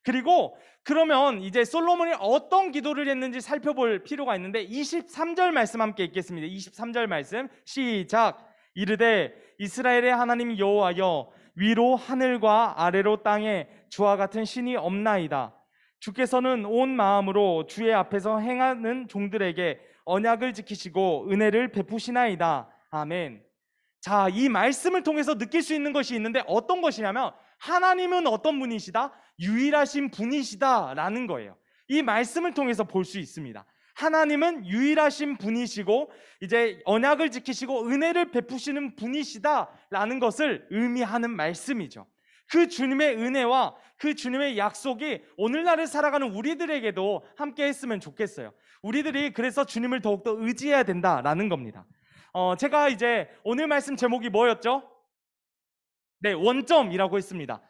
그리고 그러면 이제 솔로몬이 어떤 기도를 했는지 살펴볼 필요가 있는데 23절 말씀 함께 읽겠습니다. 23절 말씀 시작. 이르되 이스라엘의 하나님 여호와여 위로 하늘과 아래로 땅에 주와 같은 신이 없나이다. 주께서는 온 마음으로 주의 앞에서 행하는 종들에게 언약을 지키시고 은혜를 베푸시나이다. 아멘. 자, 이 말씀을 통해서 느낄 수 있는 것이 있는데 어떤 것이냐면 하나님은 어떤 분이시다? 유일하신 분이시다 라는 거예요. 이 말씀을 통해서 볼 수 있습니다. 하나님은 유일하신 분이시고 이제 언약을 지키시고 은혜를 베푸시는 분이시다라는 것을 의미하는 말씀이죠. 그 주님의 은혜와 그 주님의 약속이 오늘날을 살아가는 우리들에게도 함께 했으면 좋겠어요. 우리들이 그래서 주님을 더욱더 의지해야 된다라는 겁니다. 제가 이제 오늘 말씀 제목이 뭐였죠? 네, 원점이라고 했습니다.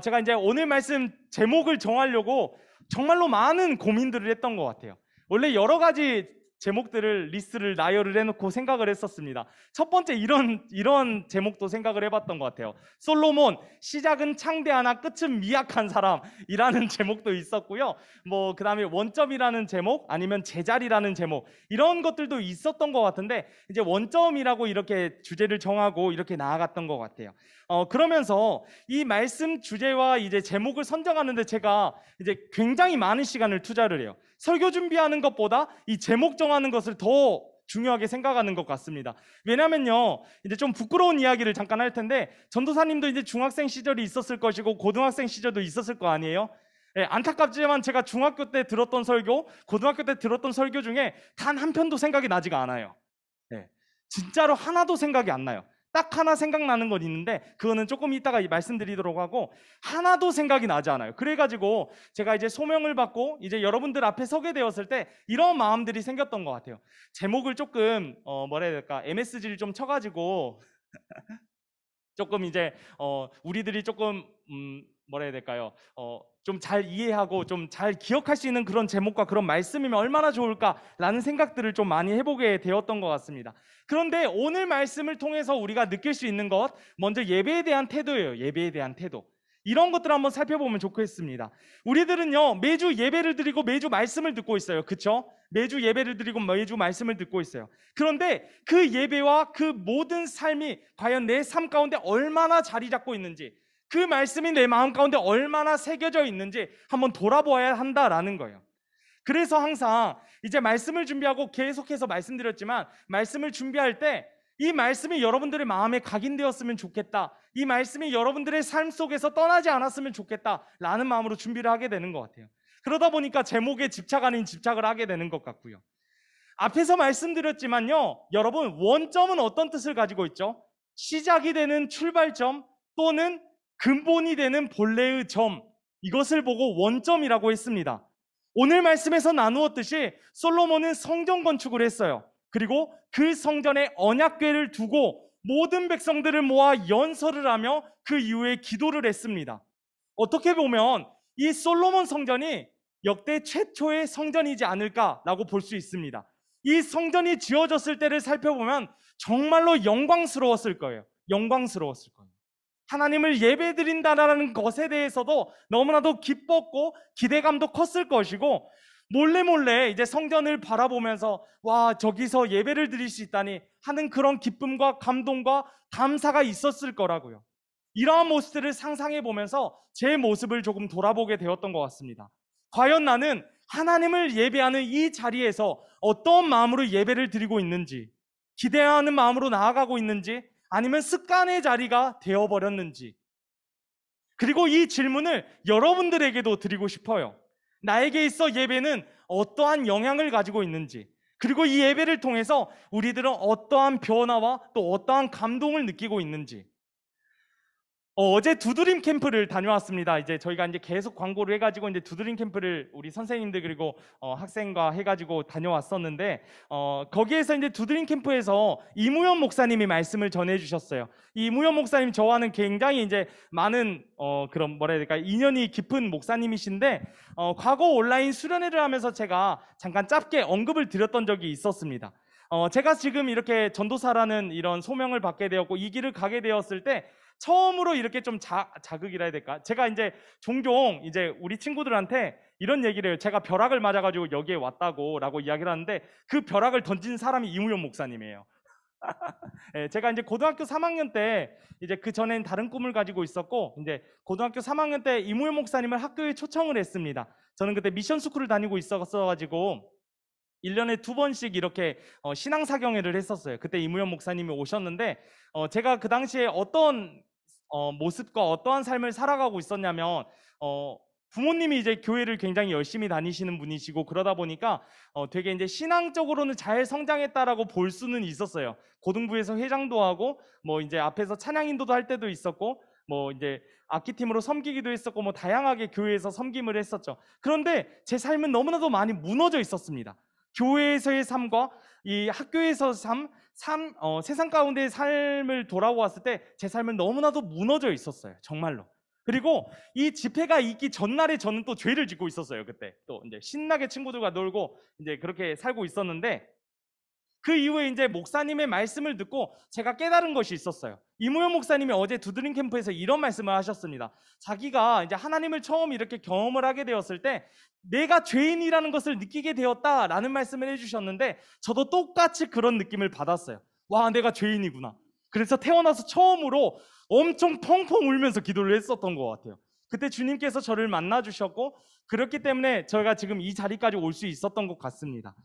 제가 이제 오늘 말씀 제목을 정하려고 정말로 많은 고민들을 했던 것 같아요. 원래 여러 가지 제목들을 리스트를 나열을 해놓고 생각을 했었습니다. 첫 번째 이런 제목도 생각을 해봤던 것 같아요. 솔로몬 시작은 창대하나 끝은 미약한 사람이라는 제목도 있었고요. 그 다음에 원점이라는 제목 아니면 제자리라는 제목 이런 것들도 있었던 것 같은데 이제 원점이라고 이렇게 주제를 정하고 이렇게 나아갔던 것 같아요. 그러면서 이 말씀 주제와 이제 제목을 선정하는데 제가 이제 굉장히 많은 시간을 투자를 해요. 설교 준비하는 것보다 이 제목 정하는 것을 더 중요하게 생각하는 것 같습니다. 왜냐면요, 이제 좀 부끄러운 이야기를 잠깐 할 텐데 전도사님도 이제 중학생 시절이 있었을 것이고 고등학생 시절도 있었을 거 아니에요? 네, 안타깝지만 제가 중학교 때 들었던 설교, 고등학교 때 들었던 설교 중에 단 한 편도 생각이 나지가 않아요. 네, 진짜로 하나도 생각이 안 나요. 딱 하나 생각나는 건 있는데 그거는 조금 이따가 말씀드리도록 하고 하나도 생각이 나지 않아요. 그래가지고 제가 이제 소명을 받고 이제 여러분들 앞에 서게 되었을 때 이런 마음들이 생겼던 것 같아요. 제목을 조금 뭐라 해야 될까, MSG를 좀 쳐가지고 조금 이제 우리들이 조금 뭐라 해야 될까요? 좀 잘 이해하고 좀 잘 기억할 수 있는 그런 제목과 그런 말씀이면 얼마나 좋을까라는 생각들을 좀 많이 해보게 되었던 것 같습니다. 그런데 오늘 말씀을 통해서 우리가 느낄 수 있는 것, 먼저 예배에 대한 태도예요. 예배에 대한 태도. 이런 것들을 한번 살펴보면 좋겠습니다. 우리들은요, 매주 예배를 드리고 매주 말씀을 듣고 있어요. 그쵸? 매주 예배를 드리고 매주 말씀을 듣고 있어요. 그런데 그 예배와 그 모든 삶이 과연 내 삶 가운데 얼마나 자리 잡고 있는지, 그 말씀이 내 마음 가운데 얼마나 새겨져 있는지 한번 돌아보아야 한다라는 거예요. 그래서 항상 이제 말씀을 준비하고 계속해서 말씀드렸지만, 말씀을 준비할 때 이 말씀이 여러분들의 마음에 각인되었으면 좋겠다, 이 말씀이 여러분들의 삶 속에서 떠나지 않았으면 좋겠다라는 마음으로 준비를 하게 되는 것 같아요. 그러다 보니까 제목에 집착 아닌 집착을 하게 되는 것 같고요. 앞에서 말씀드렸지만요, 여러분, 원점은 어떤 뜻을 가지고 있죠? 시작이 되는 출발점 또는 근본이 되는 본래의 점, 이것을 보고 원점이라고 했습니다. 오늘 말씀에서 나누었듯이 솔로몬은 성전 건축을 했어요. 그리고 그 성전에 언약궤를 두고 모든 백성들을 모아 연설을 하며 그 이후에 기도를 했습니다. 어떻게 보면 이 솔로몬 성전이 역대 최초의 성전이지 않을까라고 볼 수 있습니다. 이 성전이 지어졌을 때를 살펴보면 정말로 영광스러웠을 거예요. 영광스러웠을 거예요. 하나님을 예배드린다라는 것에 대해서도 너무나도 기뻤고 기대감도 컸을 것이고, 몰래 이제 성전을 바라보면서 와, 저기서 예배를 드릴 수 있다니 하는 그런 기쁨과 감동과 감사가 있었을 거라고요. 이러한 모습들을 상상해 보면서 제 모습을 조금 돌아보게 되었던 것 같습니다. 과연 나는 하나님을 예배하는 이 자리에서 어떤 마음으로 예배를 드리고 있는지, 기대하는 마음으로 나아가고 있는지, 아니면 습관의 자리가 되어버렸는지, 그리고 이 질문을 여러분들에게도 드리고 싶어요. 나에게 있어 예배는 어떠한 영향을 가지고 있는지, 그리고 이 예배를 통해서 우리들은 어떠한 변화와 또 어떠한 감동을 느끼고 있는지. 어제 두드림 캠프를 다녀왔습니다. 이제 저희가 이제 계속 광고를 해가지고 이제 두드림 캠프를 우리 선생님들 그리고 학생과 해가지고 다녀왔었는데, 거기에서 이제 두드림 캠프에서 이무현 목사님이 말씀을 전해주셨어요. 이 이무현 목사님 저와는 굉장히 이제 많은 그런 뭐라 해야 될까, 인연이 깊은 목사님이신데, 과거 온라인 수련회를 하면서 제가 잠깐 짧게 언급을 드렸던 적이 있었습니다. 제가 지금 이렇게 전도사라는 이런 소명을 받게 되었고 이 길을 가게 되었을 때 처음으로 이렇게 좀 자극이라 해야 될까? 제가 이제 종종 이제 우리 친구들한테 이런 얘기를 해요. 제가 벼락을 맞아가지고 여기에 왔다고라고 이야기를 하는데, 그 벼락을 던진 사람이 이무현 목사님이에요. 예, 제가 이제 고등학교 3학년 때 이제 그 전엔 다른 꿈을 가지고 있었고, 이제 고등학교 3학년 때 이무현 목사님을 학교에 초청을 했습니다. 저는 그때 미션 스쿨을 다니고 있었어가지고 1년에 2번씩 이렇게 신앙사경회를 했었어요. 그때 이무현 목사님이 오셨는데, 제가 그 당시에 어떤 모습과 어떠한 삶을 살아가고 있었냐면, 부모님이 이제 교회를 굉장히 열심히 다니시는 분이시고, 그러다 보니까 되게 이제 신앙적으로는 잘 성장했다라고 볼 수는 있었어요. 고등부에서 회장도 하고, 뭐 이제 앞에서 찬양 인도도 할 때도 있었고, 뭐 이제 악기팀으로 섬기기도 했었고, 뭐 다양하게 교회에서 섬김을 했었죠. 그런데 제 삶은 너무나도 많이 무너져 있었습니다. 교회에서의 삶과 이 학교에서 세상 가운데의 삶을 돌아보았을 때 제 삶은 너무나도 무너져 있었어요. 정말로. 그리고 이 집회가 있기 전날에 저는 또 죄를 짓고 있었어요. 그때 또 이제 신나게 친구들과 놀고 이제 그렇게 살고 있었는데, 그 이후에 이제 목사님의 말씀을 듣고 제가 깨달은 것이 있었어요. 이무현 목사님이 어제 두드림 캠프에서 이런 말씀을 하셨습니다. 자기가 이제 하나님을 처음 이렇게 경험을 하게 되었을 때 내가 죄인이라는 것을 느끼게 되었다라는 말씀을 해주셨는데, 저도 똑같이 그런 느낌을 받았어요. 와, 내가 죄인이구나. 그래서 태어나서 처음으로 엄청 펑펑 울면서 기도를 했었던 것 같아요. 그때 주님께서 저를 만나주셨고, 그렇기 때문에 저희가 지금 이 자리까지 올 수 있었던 것 같습니다.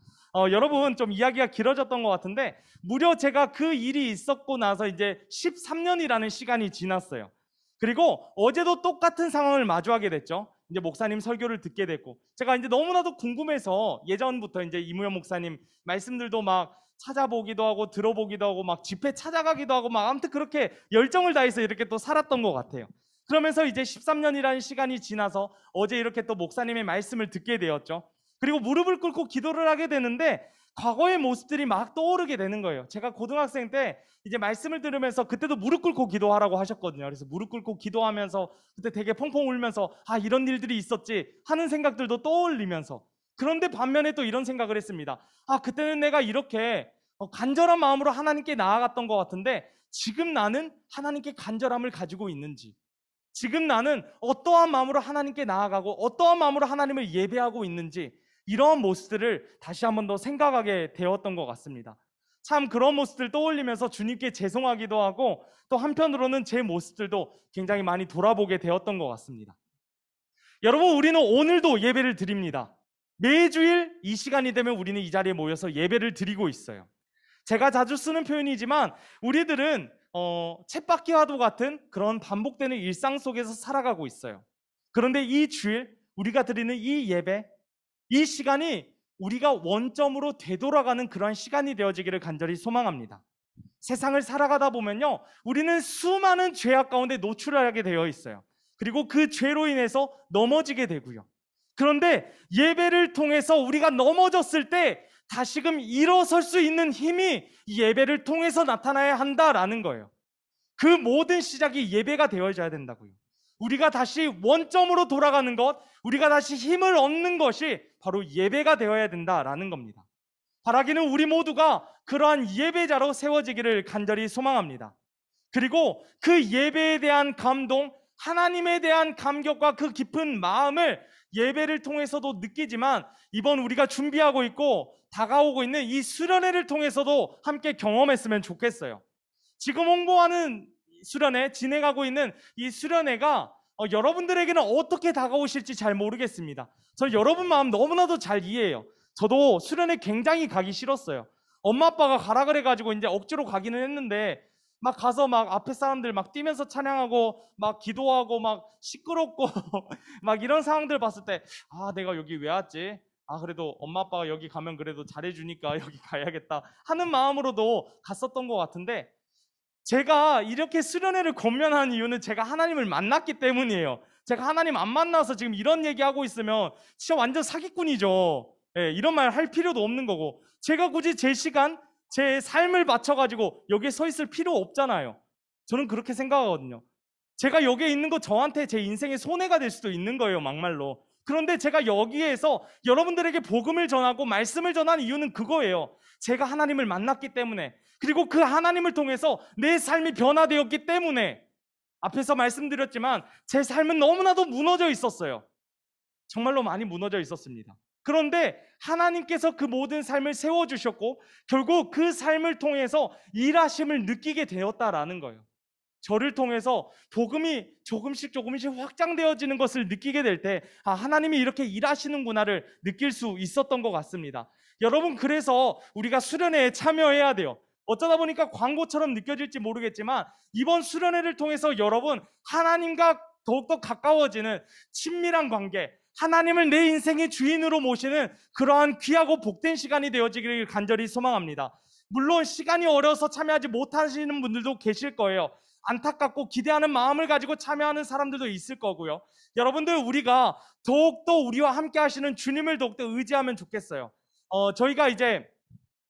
여러분, 좀 이야기가 길어졌던 것 같은데, 무려 제가 그 일이 있었고 나서 이제 13년이라는 시간이 지났어요. 그리고 어제도 똑같은 상황을 마주하게 됐죠. 이제 목사님 설교를 듣게 됐고, 제가 이제 너무나도 궁금해서 예전부터 이제 이무현 목사님 말씀들도 막 찾아보기도 하고 들어보기도 하고 막 집회 찾아가기도 하고 막 아무튼 그렇게 열정을 다해서 이렇게 또 살았던 것 같아요. 그러면서 이제 13년이라는 시간이 지나서 어제 이렇게 또 목사님의 말씀을 듣게 되었죠. 그리고 무릎을 꿇고 기도를 하게 되는데, 과거의 모습들이 막 떠오르게 되는 거예요. 제가 고등학생 때 이제 말씀을 들으면서 그때도 무릎 꿇고 기도하라고 하셨거든요. 그래서 무릎 꿇고 기도하면서 그때 되게 펑펑 울면서 아, 이런 일들이 있었지 하는 생각들도 떠올리면서, 그런데 반면에 또 이런 생각을 했습니다. 아, 그때는 내가 이렇게 간절한 마음으로 하나님께 나아갔던 것 같은데 지금 나는 하나님께 간절함을 가지고 있는지, 지금 나는 어떠한 마음으로 하나님께 나아가고 어떠한 마음으로 하나님을 예배하고 있는지, 이러한 모습들을 다시 한 번 더 생각하게 되었던 것 같습니다. 참 그런 모습들 떠올리면서 주님께 죄송하기도 하고 또 한편으로는 제 모습들도 굉장히 많이 돌아보게 되었던 것 같습니다. 여러분, 우리는 오늘도 예배를 드립니다. 매주일 이 시간이 되면 우리는 이 자리에 모여서 예배를 드리고 있어요. 제가 자주 쓰는 표현이지만 우리들은 쳇바퀴와도 같은 그런 반복되는 일상 속에서 살아가고 있어요. 그런데 이 주일 우리가 드리는 이 예배, 이 시간이 우리가 원점으로 되돌아가는 그러한 시간이 되어지기를 간절히 소망합니다. 세상을 살아가다 보면요, 우리는 수많은 죄악 가운데 노출하게 되어 있어요. 그리고 그 죄로 인해서 넘어지게 되고요. 그런데 예배를 통해서 우리가 넘어졌을 때 다시금 일어설 수 있는 힘이 이 예배를 통해서 나타나야 한다라는 거예요. 그 모든 시작이 예배가 되어져야 된다고요. 우리가 다시 원점으로 돌아가는 것, 우리가 다시 힘을 얻는 것이 바로 예배가 되어야 된다라는 겁니다. 바라기는 우리 모두가 그러한 예배자로 세워지기를 간절히 소망합니다. 그리고 그 예배에 대한 감동, 하나님에 대한 감격과 그 깊은 마음을 예배를 통해서도 느끼지만 이번 우리가 준비하고 있고 다가오고 있는 이 수련회를 통해서도 함께 경험했으면 좋겠어요. 지금 홍보하는 수련회, 진행하고 있는 이 수련회가 여러분들에게는 어떻게 다가오실지 잘 모르겠습니다. 저 여러분 마음 너무나도 잘 이해해요. 저도 수련회 굉장히 가기 싫었어요. 엄마 아빠가 가라 그래가지고 이제 억지로 가기는 했는데 막 가서 막 앞에 사람들 막 뛰면서 찬양하고 막 기도하고 막 시끄럽고 막 이런 상황들 봤을 때 아, 내가 여기 왜 왔지? 아, 그래도 엄마 아빠가 여기 가면 그래도 잘해주니까 여기 가야겠다 하는 마음으로도 갔었던 것 같은데, 제가 이렇게 수련회를 권면하는 이유는 제가 하나님을 만났기 때문이에요. 제가 하나님 안 만나서 지금 이런 얘기하고 있으면 진짜 완전 사기꾼이죠. 예, 이런 말 할 필요도 없는 거고, 제가 굳이 제 시간, 제 삶을 바쳐가지고 여기에 서 있을 필요 없잖아요. 저는 그렇게 생각하거든요. 제가 여기에 있는 거 저한테 제 인생의 손해가 될 수도 있는 거예요, 막말로. 그런데 제가 여기에서 여러분들에게 복음을 전하고 말씀을 전하는 이유는 그거예요. 제가 하나님을 만났기 때문에, 그리고 그 하나님을 통해서 내 삶이 변화되었기 때문에. 앞에서 말씀드렸지만 제 삶은 너무나도 무너져 있었어요. 정말로 많이 무너져 있었습니다. 그런데 하나님께서 그 모든 삶을 세워주셨고 결국 그 삶을 통해서 일하심을 느끼게 되었다라는 거예요. 저를 통해서 복음이 조금씩 확장되어지는 것을 느끼게 될 때 아, 하나님이 이렇게 일하시는구나를 느낄 수 있었던 것 같습니다. 여러분, 그래서 우리가 수련회에 참여해야 돼요. 어쩌다 보니까 광고처럼 느껴질지 모르겠지만 이번 수련회를 통해서 여러분 하나님과 더욱더 가까워지는 친밀한 관계, 하나님을 내 인생의 주인으로 모시는 그러한 귀하고 복된 시간이 되어지기를 간절히 소망합니다. 물론 시간이 어려서 참여하지 못하시는 분들도 계실 거예요. 안타깝고 기대하는 마음을 가지고 참여하는 사람들도 있을 거고요. 여러분들, 우리가 더욱더 우리와 함께 하시는 주님을 더욱더 의지하면 좋겠어요. 저희가 이제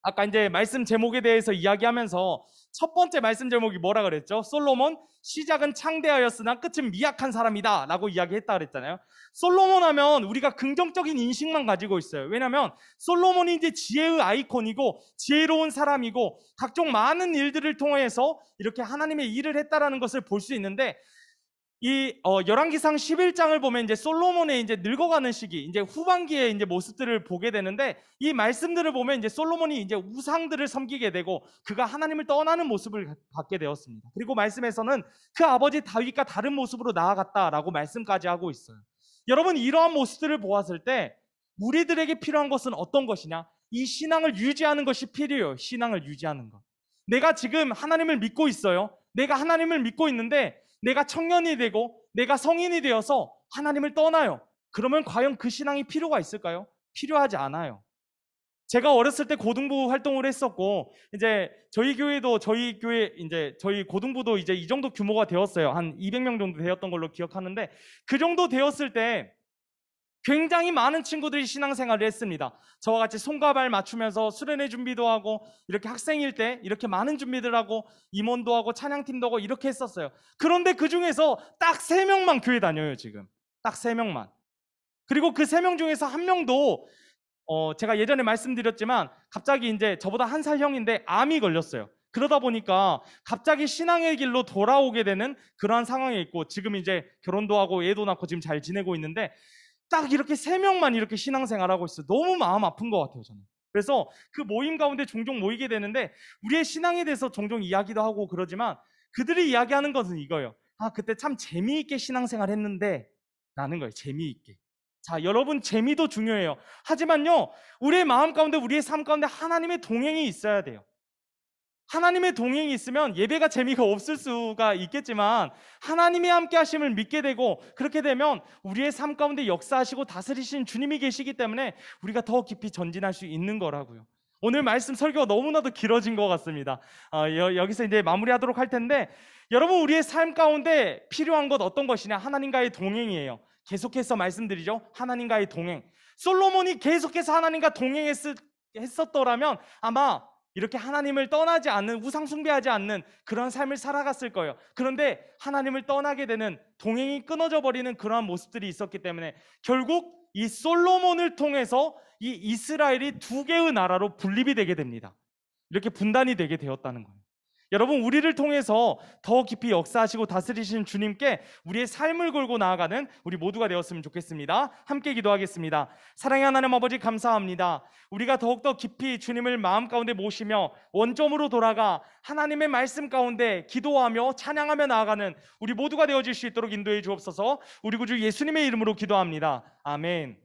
아까 이제 말씀 제목에 대해서 이야기하면서 첫 번째 말씀 제목이 뭐라 그랬죠? 솔로몬, 시작은 창대하였으나 끝은 미약한 사람이다 라고 이야기했다 그랬잖아요. 솔로몬 하면 우리가 긍정적인 인식만 가지고 있어요. 왜냐하면 솔로몬이 이제 지혜의 아이콘이고 지혜로운 사람이고 각종 많은 일들을 통해서 이렇게 하나님의 일을 했다라는 것을 볼 수 있는데, 이 열왕기상 11장을 보면 이제 솔로몬의 이제 늙어가는 시기, 이제 후반기의 이제 모습들을 보게 되는데, 이 말씀들을 보면 이제 솔로몬이 이제 우상들을 섬기게 되고 그가 하나님을 떠나는 모습을 갖게 되었습니다. 그리고 말씀에서는 그 아버지 다윗과 다른 모습으로 나아갔다라고 말씀까지 하고 있어요. 여러분, 이러한 모습들을 보았을 때 우리들에게 필요한 것은 어떤 것이냐? 이 신앙을 유지하는 것이 필요해요. 신앙을 유지하는 것. 내가 지금 하나님을 믿고 있어요. 내가 하나님을 믿고 있는데 내가 청년이 되고 내가 성인이 되어서 하나님을 떠나요. 그러면 과연 그 신앙이 필요가 있을까요? 필요하지 않아요. 제가 어렸을 때 고등부 활동을 했었고 이제 저희 교회도 저희 고등부도 이제 이 정도 규모가 되었어요. 한 200명 정도 되었던 걸로 기억하는데 그 정도 되었을 때 굉장히 많은 친구들이 신앙생활을 했습니다. 저와 같이 손과 발 맞추면서 수련회 준비도 하고, 이렇게 학생일 때 이렇게 많은 준비들 하고, 임원도 하고 찬양팀도 하고 이렇게 했었어요. 그런데 그 중에서 딱 3명만 교회 다녀요. 지금 딱 3명만. 그리고 그 3명 중에서 한 명도 제가 예전에 말씀드렸지만 갑자기 이제 저보다 한 살 형인데 암이 걸렸어요. 그러다 보니까 갑자기 신앙의 길로 돌아오게 되는 그러한 상황에 있고, 지금 이제 결혼도 하고 애도 낳고 지금 잘 지내고 있는데, 딱 이렇게 3명만 이렇게 신앙생활하고 있어요. 너무 마음 아픈 것 같아요, 저는. 그래서 그 모임 가운데 종종 모이게 되는데, 우리의 신앙에 대해서 종종 이야기도 하고 그러지만, 그들이 이야기하는 것은 이거예요. 아, 그때 참 재미있게 신앙생활 했는데 라는 거예요. 재미있게. 자, 여러분, 재미도 중요해요. 하지만요, 우리의 마음 가운데, 우리의 삶 가운데 하나님의 동행이 있어야 돼요. 하나님의 동행이 있으면 예배가 재미가 없을 수가 있겠지만, 하나님의 함께 하심을 믿게 되고, 그렇게 되면 우리의 삶 가운데 역사하시고 다스리신 주님이 계시기 때문에 우리가 더 깊이 전진할 수 있는 거라고요. 오늘 말씀 설교가 너무나도 길어진 것 같습니다. 여기서 이제 마무리하도록 할 텐데, 여러분, 우리의 삶 가운데 필요한 것 어떤 것이냐? 하나님과의 동행이에요. 계속해서 말씀드리죠. 하나님과의 동행. 솔로몬이 계속해서 하나님과 동행했었더라면 아마 이렇게 하나님을 떠나지 않는, 우상 숭배하지 않는 그런 삶을 살아갔을 거예요. 그런데 하나님을 떠나게 되는, 동행이 끊어져 버리는 그러한 모습들이 있었기 때문에 결국 이 솔로몬을 통해서 이 이스라엘이 2개의 나라로 분립이 되게 됩니다. 이렇게 분단이 되게 되었다는 거예요. 여러분, 우리를 통해서 더 깊이 역사하시고 다스리신 주님께 우리의 삶을 걸고 나아가는 우리 모두가 되었으면 좋겠습니다. 함께 기도하겠습니다. 사랑의 하나님 아버지, 감사합니다. 우리가 더욱더 깊이 주님을 마음 가운데 모시며 원점으로 돌아가 하나님의 말씀 가운데 기도하며 찬양하며 나아가는 우리 모두가 되어질 수 있도록 인도해 주옵소서. 우리 구주 예수님의 이름으로 기도합니다. 아멘.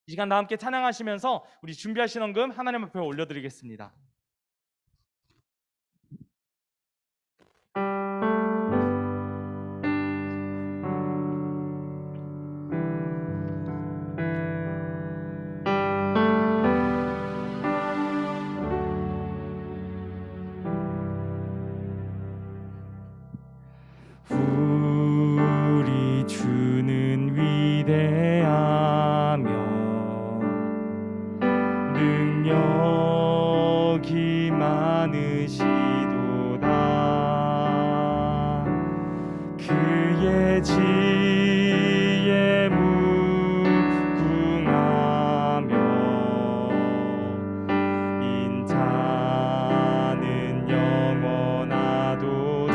이 시간 다 함께 찬양하시면서 우리 준비하신 헌금 하나님 앞에 올려드리겠습니다. 우리 주는 위대하며 능력이 많으시도다. 그의 지혜에 무궁하며 인자는 영원하도다.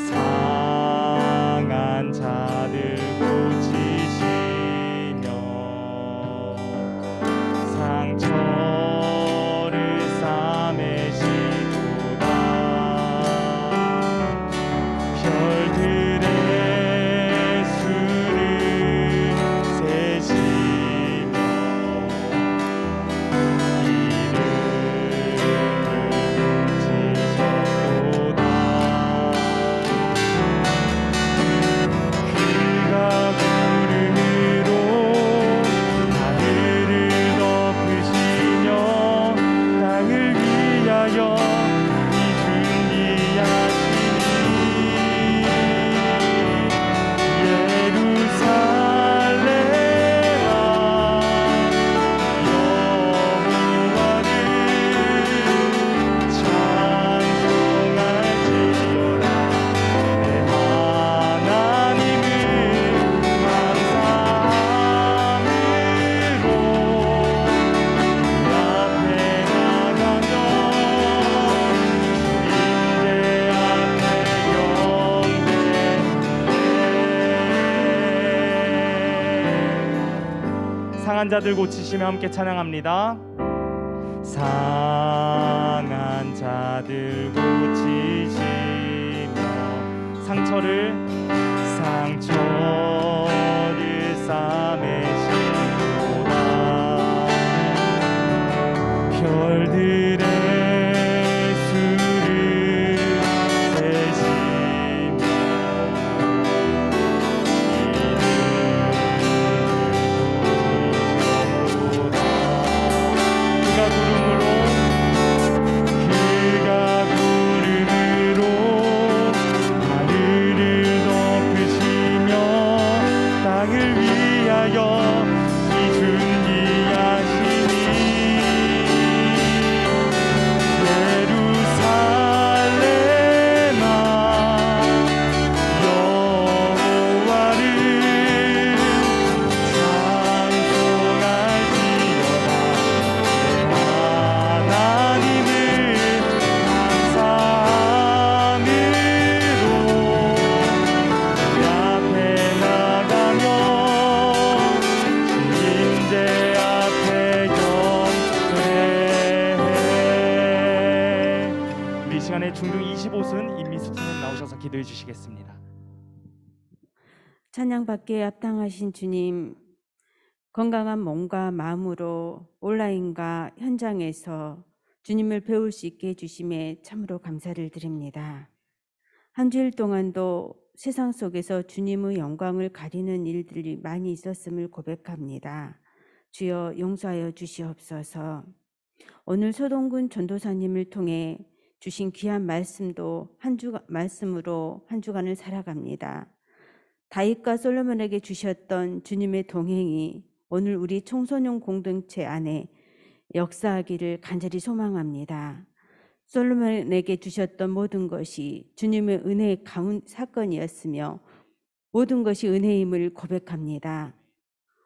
상한 자들 고치시며 상처를 싸매시도다. 별들의 수를 세시며 이름을 붙이셨도다. 그가 구름으로 하늘을 덮으시며 땅을 위하여 이 준비하시니 예루살렘아 여호와를 찬송할지어다. 내 하나님을 감사함으로 그 앞에 나가며 주님의 앞에 경배해. 상한 자들 고치시며 함께 찬양합니다. 상한 자들 고치시며 상처를 싸매시도다. 별들의 수를 세시며 이름을 그가 구름으로 하늘을 덮으시며 중등 25순 임미숙 선생님 나오셔서 기도해 주시겠습니다. 찬양받기에 합당하신 주님, 건강한 몸과 마음으로 온라인과 현장에서 주님을 배울 수 있게 해주심에 참으로 감사를 드립니다. 한 주일 동안도 세상 속에서 주님의 영광을 가리는 일들이 많이 있었음을 고백합니다. 주여 용서하여 주시옵소서. 오늘 소동군 전도사님을 통해 주신 귀한 말씀도 말씀으로 한 주간을 살아갑니다. 다윗과 솔로몬에게 주셨던 주님의 동행이 오늘 우리 청소년 공동체 안에 역사하기를 간절히 소망합니다. 솔로몬에게 주셨던 모든 것이 주님의 은혜의 사건이었으며 모든 것이 은혜임을 고백합니다.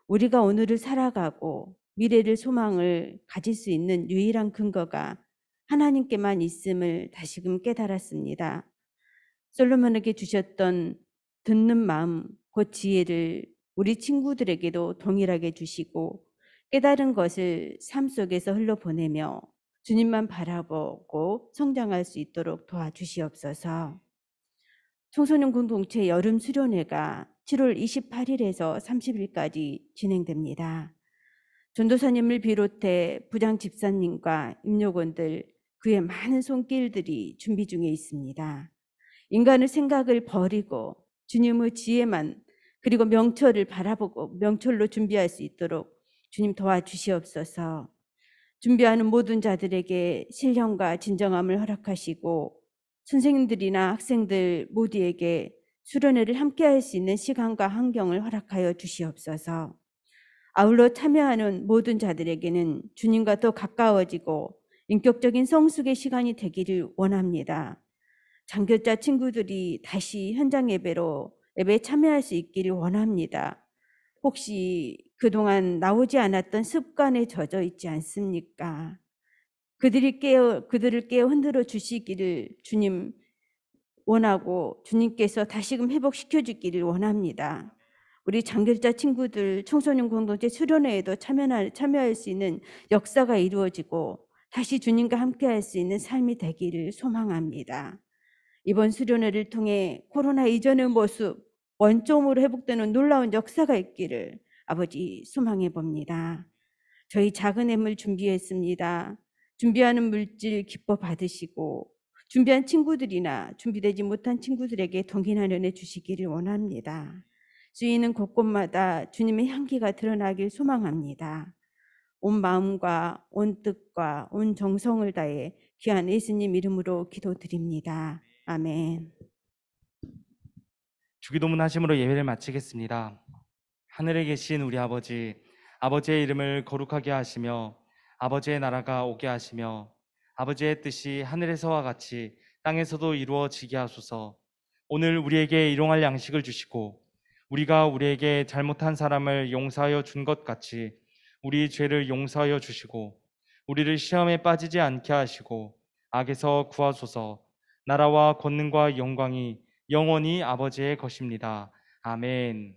우리가 오늘을 살아가고 미래를 소망을 가질 수 있는 유일한 근거가 하나님께만 있음을 다시금 깨달았습니다. 솔로몬에게 주셨던 듣는 마음, 곧 지혜를 우리 친구들에게도 동일하게 주시고 깨달은 것을 삶 속에서 흘러보내며 주님만 바라보고 성장할 수 있도록 도와주시옵소서. 청소년 공동체 여름 수련회가 7월 28일에서 30일까지 진행됩니다. 전도사님을 비롯해 부장 집사님과 임요원들 그의 많은 손길들이 준비 중에 있습니다. 인간의 생각을 버리고 주님의 지혜만 그리고 명철을 바라보고 명철로 준비할 수 있도록 주님 도와주시옵소서. 준비하는 모든 자들에게 신령과 진정함을 허락하시고 선생님들이나 학생들 모두에게 수련회를 함께할 수 있는 시간과 환경을 허락하여 주시옵소서. 아울러 참여하는 모든 자들에게는 주님과 더 가까워지고 인격적인 성숙의 시간이 되기를 원합니다. 장교자 친구들이 다시 현장 예배에 참여할 수 있기를 원합니다. 혹시 그동안 나오지 않았던 습관에 젖어 있지 않습니까? 그들을 깨어 흔들어 주시기를 주님 원하고 주님께서 다시금 회복시켜 주기를 원합니다. 우리 장교자 친구들 청소년 공동체 수련회에도 참여할 수 있는 역사가 이루어지고 다시 주님과 함께할 수 있는 삶이 되기를 소망합니다. 이번 수련회를 통해 코로나 이전의 모습 원점으로 회복되는 놀라운 역사가 있기를 아버지 소망해 봅니다. 저희 작은 햄을 준비했습니다. 준비하는 물질 기뻐 받으시고 준비한 친구들이나 준비되지 못한 친구들에게 동일한 은혜 주시기를 원합니다. 주인은 곳곳마다 주님의 향기가 드러나길 소망합니다. 온 마음과 온 뜻과 온 정성을 다해 귀한 예수님 이름으로 기도드립니다. 아멘. 주기도문 하심으로 예배를 마치겠습니다. 하늘에 계신 우리 아버지, 아버지의 이름을 거룩하게 하시며 아버지의 나라가 오게 하시며 아버지의 뜻이 하늘에서와 같이 땅에서도 이루어지게 하소서. 오늘 우리에게 일용할 양식을 주시고 우리가 우리에게 잘못한 사람을 용서하여 준 것 같이 우리 죄를 용서하여 주시고 우리를 시험에 빠지지 않게 하시고 악에서 구하소서. 나라와 권능과 영광이 영원히 아버지의 것입니다. 아멘.